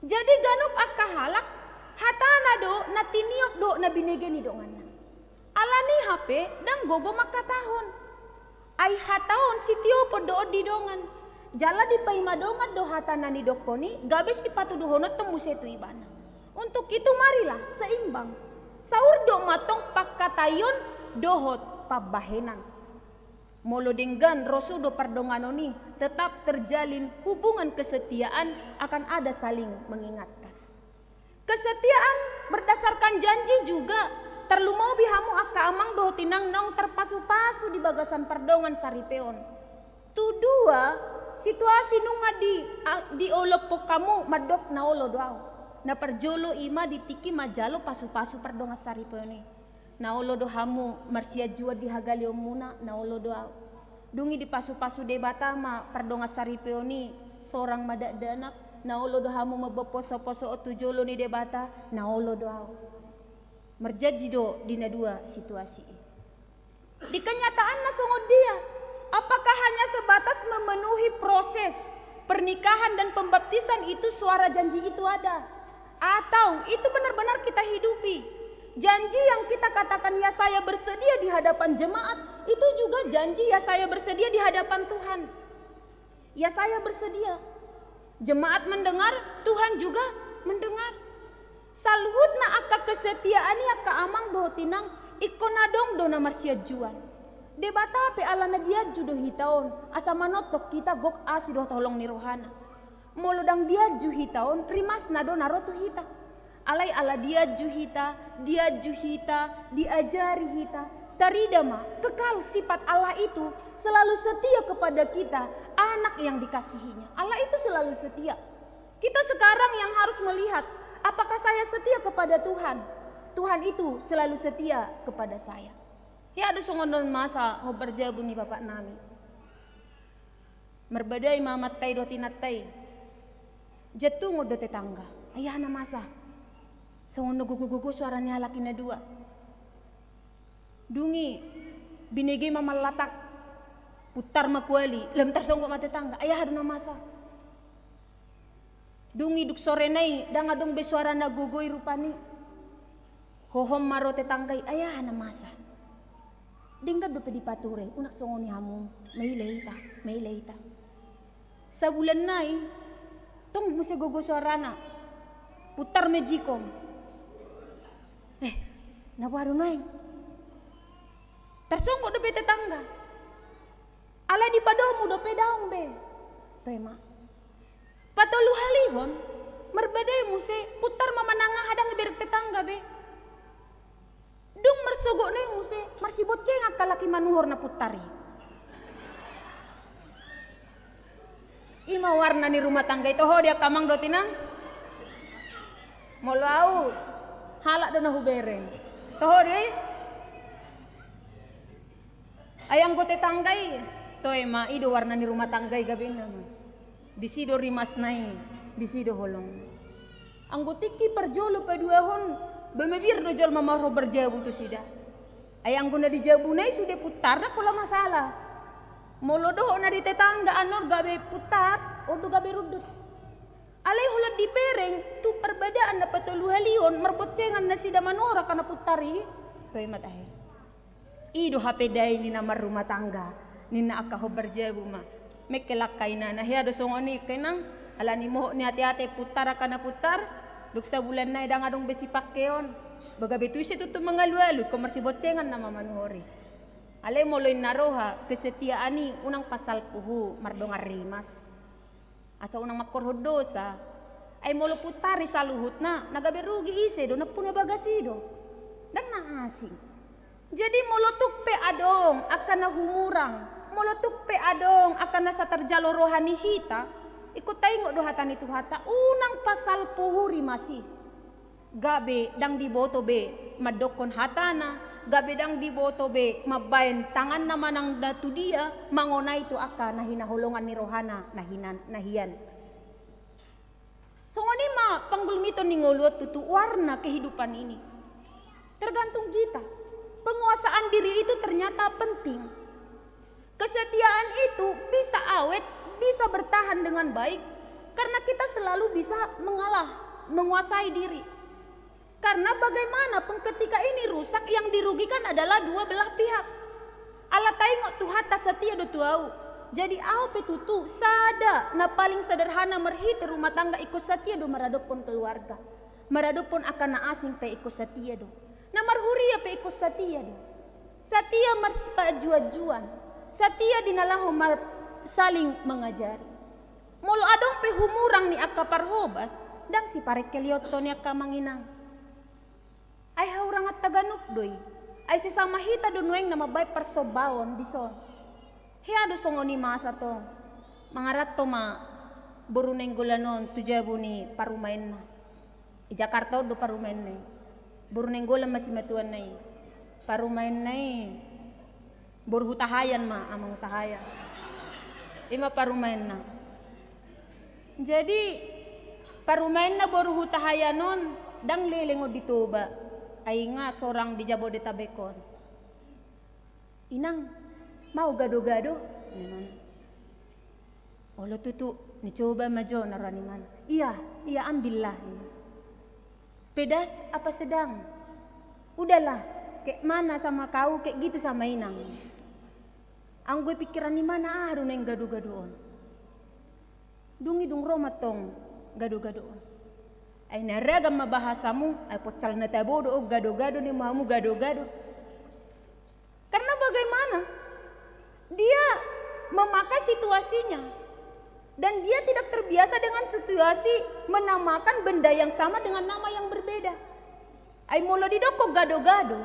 S4: Jadi ganup akka halak hatana do na tiniok do na binege ni donganna. Alani hape dang gogo makatahon. Ay hatahon si tiopo do di dongan. Jala di paimadongan do hatana ni dokoni gabe si patuduhonot temu setu ibana. Untuk itu marilah seimbang. Saur do matong pakatayon dohot pabahenan. Molo denggan rosudo pardonganoni tetap terjalin hubungan kesetiaan akan ada saling mengingatkan. Kesetiaan berdasarkan janji juga terlumau bihamu akka amang do tinang nong terpasu-pasu di bagasan pardongan saripeon. Tu dua situasi nunga di olopok kamu madok na olo doau. na perjolo ima ditiki majalo pasu-pasu perdonga saripone. Na olo do hamu marsia jua di hagalio muna na olo do dungi di pasu-pasu debata ma perdonga saripeoni seorang madak danak na olo do hamu mabeposo-poso tujolo ni debata na olo do merjaji do dina dua situasi. Di kenyataan nasungod dia, apakah hanya sebatas memenuhi proses pernikahan dan pembaptisan itu suara janji itu ada? Atau itu benar-benar kita hidupi? Janji yang kita katakan ya saya bersedia di hadapan jemaat, itu juga janji ya saya bersedia di hadapan Tuhan. Ya saya bersedia. Jemaat mendengar, Tuhan juga mendengar. Saluhutna akka kesetiaan akka amang bohotinang ikonadong dona marsia juan. Debata pe alana dia judo hitaon asa manotok kita gok asido tolong ni rohana. Molodang dia juhitaon rimas nado narotu hita. Alai ala dia juhita, diajari hita. Taridama kekal sifat Allah itu selalu setia kepada kita, anak yang dikasihinya. Allah itu selalu setia. Kita sekarang yang harus melihat, apakah saya setia kepada Tuhan? Tuhan itu selalu setia kepada saya. Ya ada songonon masa ho berjabu ni bapak nami. Merbadai mamat tay do tinatay. Jatuh do tetangga. Ayah na masa. Songono gugu-gugu suaranya laki na dua. Dungi binigi mamalatak putar makuali lem tersonggok mata tetangga. Ayah ada na masa. Dungi duk sore nai dangadong besuara na gugoi rupani. Hohom maro tetanggay ayah na masa. Dingga do pedi pature unak songoni hamum maileita. Sa bulan nai tong muse gogo suarana putar mejikom. Nabaru nai. Tersonggok do pe tetangga. Ala di padomu do pe daung be. Toy ma. Patolu halihon merbadai muse putar mamananga hadang berek tetangga be. Dung mersogok nih muse marsi boceng akka laki manuhor na putari. Ima warna ni rumah tangga itu ho dia kamang do tinang. Molau halak do na hubereng. Toho deh. Ayang gote tanggai. Toy ma ido warna ni rumah tanggai gabina ma. Di sido rimas nai, di sido holong. Anggotiki perjolo pa dua hon. Bemebir do jol mamaro berjabu tu sida. Ayang guna di jabu nai sudah putar na pula masalah. Molodo na di tetangga anor gabe putar, odo gabe rudut. Alai hulat di bereng tu perbedaan na patolu halion merbocengan na sida manora kana putari. Toy matahe. Ido HP dai ni namar rumah tangga. Nina akka ho berjabu ma. Mekelakay na hiya do songoni kenang alani mo ni hati-hati putar kana putar. Duk sa bulan na idang adong besi pakeon. Baga betu siya tutu mangalu-alu komersi bocengan na mamanuhori. Ale mo loin naroha kesetiaan ni unang pasal puhu mardongar rimas. Asa unang makorhod dosa. Ay molo putari sa luhut na nagaberugi ise do napuna bagasido. Dan naasing. Jadi molotuk pe adong akan na humurang. Molotuk pe adong akan na sa terjalo rohani hita. Ikut tengok do hata itu hata unang pasal puhuri masih gabe dang diboto be madokon hatana gabe dang diboto be mabayan tangan naman ang datu dia mangona itu aka nahinahulungan ni rohana nahian so ngoni ma panggulmito ni ngolot tutu warna kehidupan ini tergantung kita. Penguasaan diri itu ternyata penting. Kesetiaan itu bisa awet, bisa bertahan dengan baik karena kita selalu bisa menguasai diri. Karena bagaimanapun ketika ini rusak yang dirugikan adalah dua belah pihak. Allah tengok Tuhan tak setia do tuau. Jadi au petutu sada na paling sederhana merhit rumah tangga ikut setia do meradopon keluarga. Meradopon akan na asing pe ikut setia do. Na marhuria pe ikut setia do. Setia marjuan. Setia dinalahu saling mengajari. Molo adong pe humurang ni akka parhobas dang si parekelioto ni akka manginang. Ay haurang at taganuk doy. Ay sesama hita do nueng na mabay persobaon dison. Hiya do songoni masa to. Mangarat to ma buruneng gulanon tujabu ni parumain na. I Jakarta do parumain nai. Bornenggolan masih matuan nai. Parumain nai. Borhutahayan ma amang tahayan. Ima parumain na. Jadi parumain na borhutahayan non dang lelengod ditoba. Ay nga sorang di Jabodetabekon. Inang mau gado-gado? Olo tutu, ni coba majo naraningan. Iya ambillah. Pedas apa sedang? Udahlah, kayak mana sama kau, kayak gitu sama Inang. Ang gue pikiran ni mana aron yang gado-gadoon. Dungi dung romatong gado-gadoon. Ay naragam mabahasamu, ay pocal na tabodo o gado-gado ni mamu gado-gado. Karena bagaimana? Dia memakai situasinya. Dan dia tidak terbiasa dengan situasi menamakan benda yang sama dengan nama yang berbeda. Ay mula didoko gado-gado.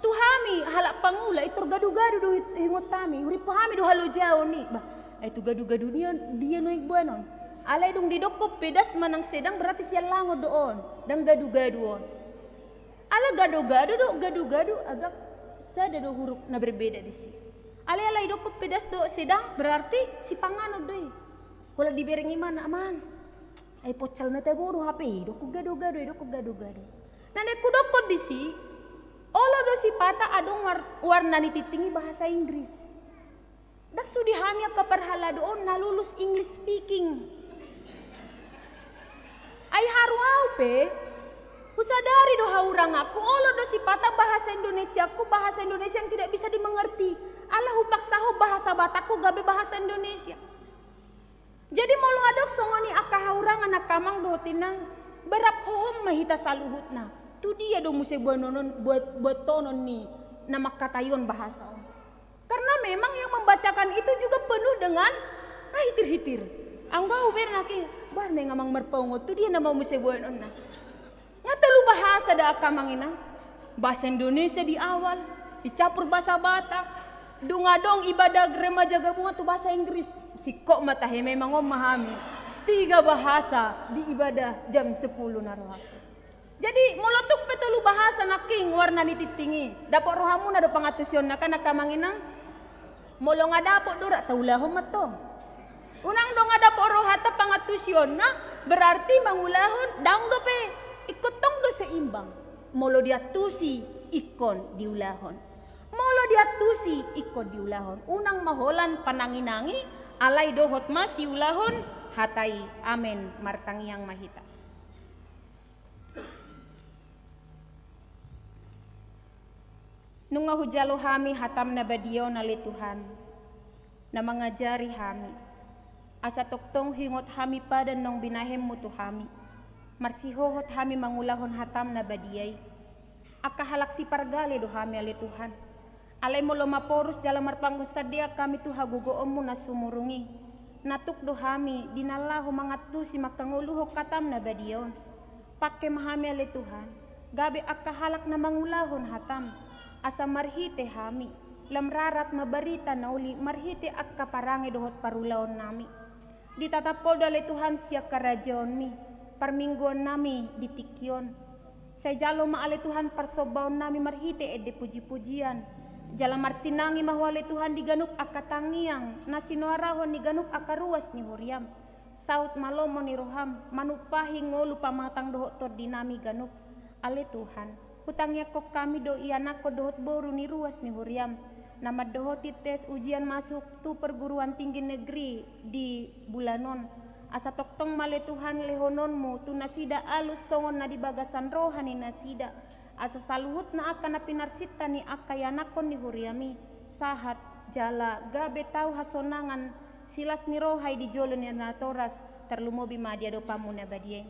S4: Tuhami halak pangula itu gado-gado do hingot tami. Uri pahami do halo jauh ni. Bah, itu gado-gado dia noik buanon. Alay dong didoko pedas manang sedang berarti siya lango doon. Dan gado-gadoon. Ala gado-gado do gado-gado agak sada do huruf na berbeda di sini. Alay doko pedas do sedang berarti si panganod do. Kalau diberengi mana amang? Ay pocal na tayo do HP. Doko gado-gado. Nanay ko doko di si. Olo do si pata adong warna nititingi bahasa Inggris. Dak sudi hamya kaparhala doon nalulus English speaking. Ay haruaw pe. Kusadari do haurang aku. Olo do si pata bahasa Indonesia yang tidak bisa dimengerti. Allah hupaksaho bahasa Batakku gabe bahasa Indonesia. Jadi mau ngadok songoni akahaurang anak kamang do tinang berap hohom mahita saluhutna. Tu dia do muse buat tonon ni nama katayon bahasa. Karena memang yang membacakan itu juga penuh dengan kahitir-hitir. Anggau ber naki bar me ngamang merpaungot tu dia nama muse buat nonna. Ngatelu bahasa da akamang ina. Bahasa Indonesia di awal, dicampur bahasa Batak. Dungadong ibadah remaja gabungan tu bahasa Inggris. Si kok matahe memang memahami 3 bahasa di ibadah jam 10 narawak. Jadi molotuk petelu bahasa naking warna nititingi. Dapok rohamu na do pangatusyon na kana kamanginang. Molo nga dapok dora taulahom mato. Unang do nga dapok rohata pangatusyon na berarti mangulahon daung do pe ikutong do seimbang. Molo dia tusi ikon diulahon. Molo dia tusi ikon diulahon. Unang maholan pananginangi alay dohot mas siulahon hatai amen martangiang mahita. Nung ngahujalo hami hatam na badiyo na Tuhan na mangajari hami. Asa toktong hingot hami padan nung binahem mo to hami. Marsihohot hami mangulahon hatam na badiyay. Akahalak si pargali do hami ali Tuhan. Alay mo lomaporus jala marpanggusadia kami tu hagugoom mo na sumurungi. Natuk do hami dinalaho mangatu si makanguluho katam na badiyon. Pakke mahami ali Tuhan. Gabi akahalak na mangulahon hatam. Asa marhite hami. Lamrarat mabarita na uli marhite akka parangi dohot parulaon nami. Ditatapol dali Tuhan siya karajaon mi. Parmingguan nami ditikyon. Sa jalo maali Tuhan parsobaon nami marhite ede puji-pujian. Jala martinangi mahwali Tuhan diganuk akatangiang na sinuarahon ni ganuk akaruas ni Huriam. Saut malomo ni Roham manupahi ngolu pamatang dohot tor dinami ganuk. Ali Tuhan. Hutangnya kok kami do iana ko dohot boru ni ruas ni Huriam. Nama dohot tes ujian masuk tu perguruan tinggi negeri di bulanon. Asa toktong male Tuhan lehononmu tu nasida alus songon na di bagasan rohani nasida. Asa saluhut na akan na pinarsita ni akayanakon ni Huriami. Sahat jala gabe tau hasonangan silas ni rohay di jolon ni natoras terlumobi madia do pamuna badie.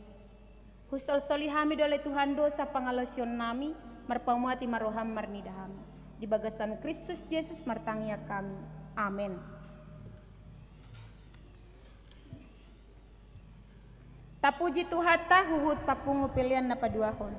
S4: Husol solihami dole Tuhan dosa pangalosyon nami marpamuati maroham marnidahami. Di bagasan Kristus Yesus martangia kami. Amin. Tapuji Tuhata huhut papungu pilihan na paduahon.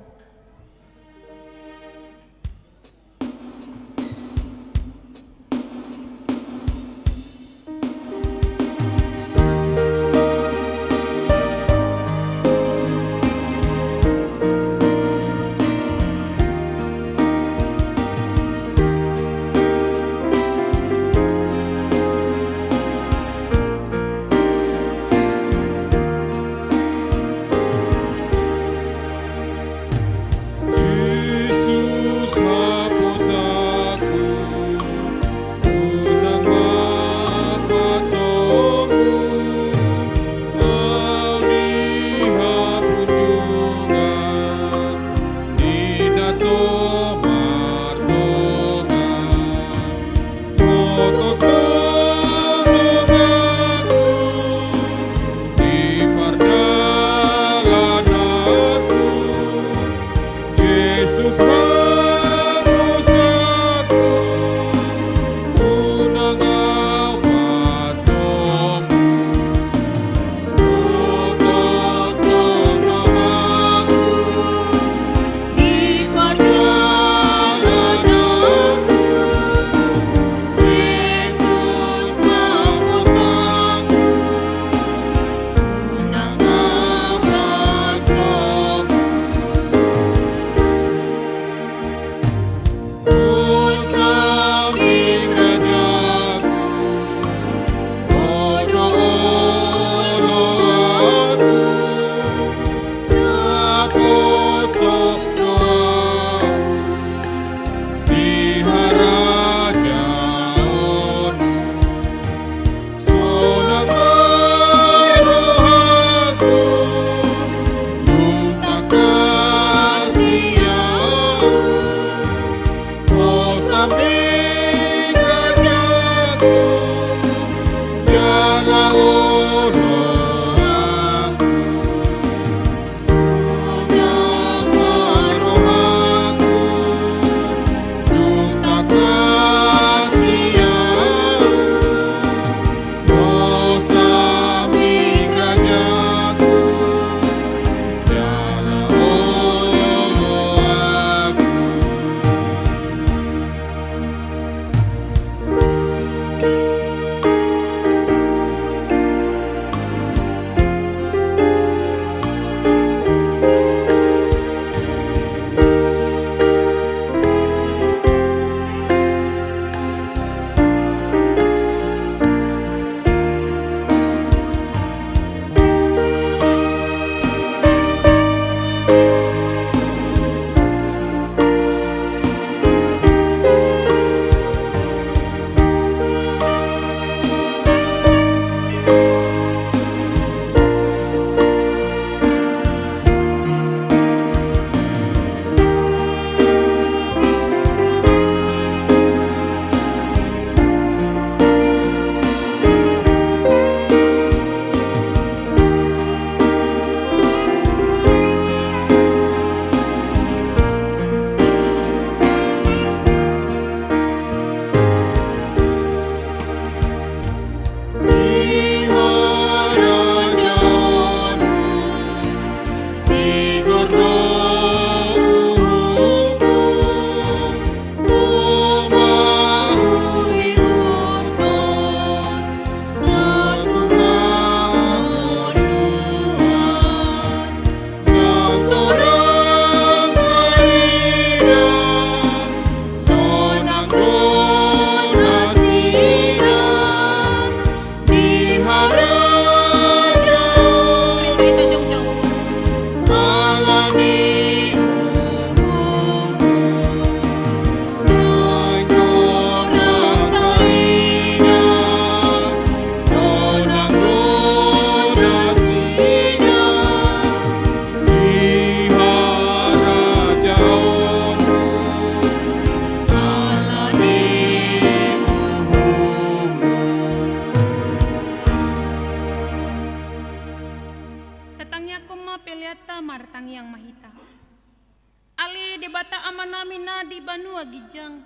S4: banua gijang.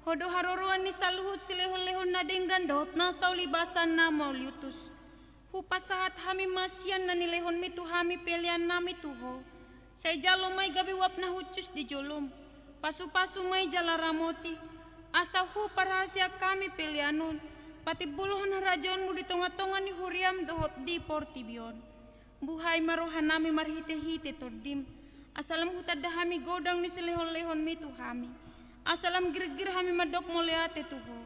S4: Hodo haroroan ni saluhut silehon-lehon na denggan dot na saulibasan na mauliutus. Hupasahat hami masian na nilehon mitu hami pelian nami tuho. Saya jalo may gabi wap na hucus di jolom. Pasu-pasu may jala ramoti. Asa hu parahasya kami pelianon. Pati buluh na rajonmu di tonga-tonga ni huriam dohot di portibion. Buhay marohan nami marhite-hite tordim. Asalam hutada hami godang ni silehon-lehon mitu hami. Asalam gir-gir hami madok moleate tuho.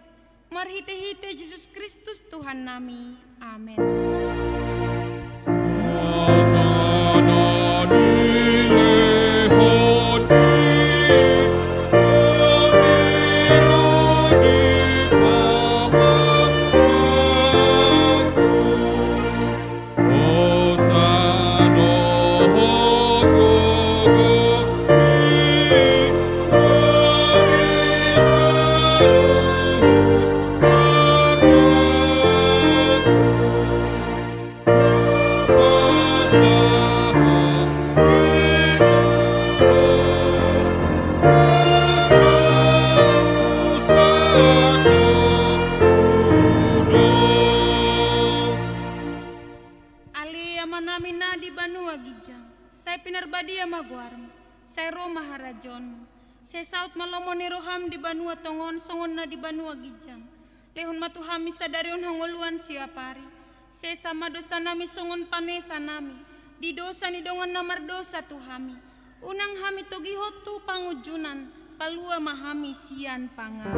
S4: Marhite-hite Yesus Kristus Tuhan nami. Amin. Saya saut malomoni roham di banua tongon songon na di banua gijang. Lehon matu hami sadarion hangoluan siapari. Saya sama dosa nami songon panesa nami. Di dosa ni dongan namar dosa tu hami. Unang hami togi hotu pangujunan. Palua mahami sian pangan.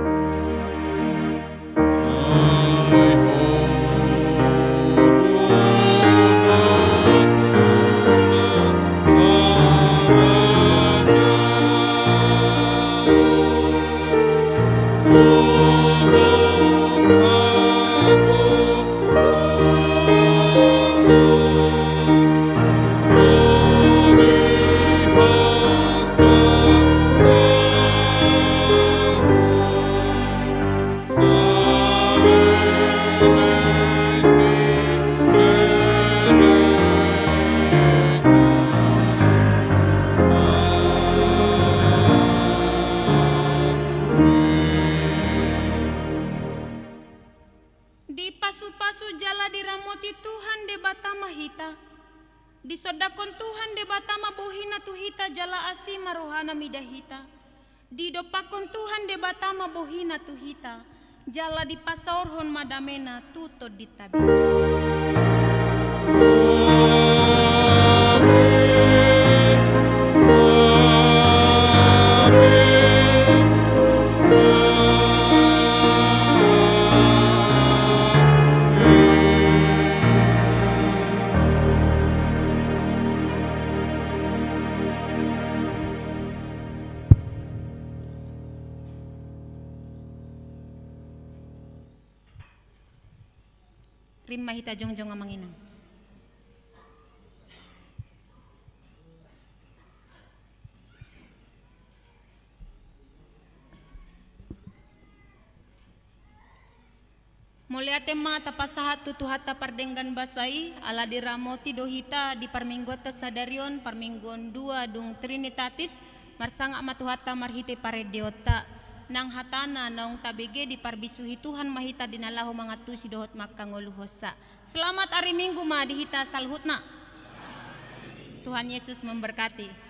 S4: tuhita jala asi marohana midahita. Di dopakon Tuhan debatama bohina tuhita. Jala di pasaorhon madamena tutod di tabi. Rimma hita jongjong amanginang. Muliate ma tapasahat tutuhata pardenggan basai ala diramoti dohita di parminggota sadarion parminggon 2 dung trinitatis marsanga matuhata marhite paredeota nang hatana naong tabege di parbisuhi Tuhan mahita dinalaho mangatu si dohot makangoluhosa. Selamat hari Minggu ma dihita salhutna. Tuhan Yesus memberkati.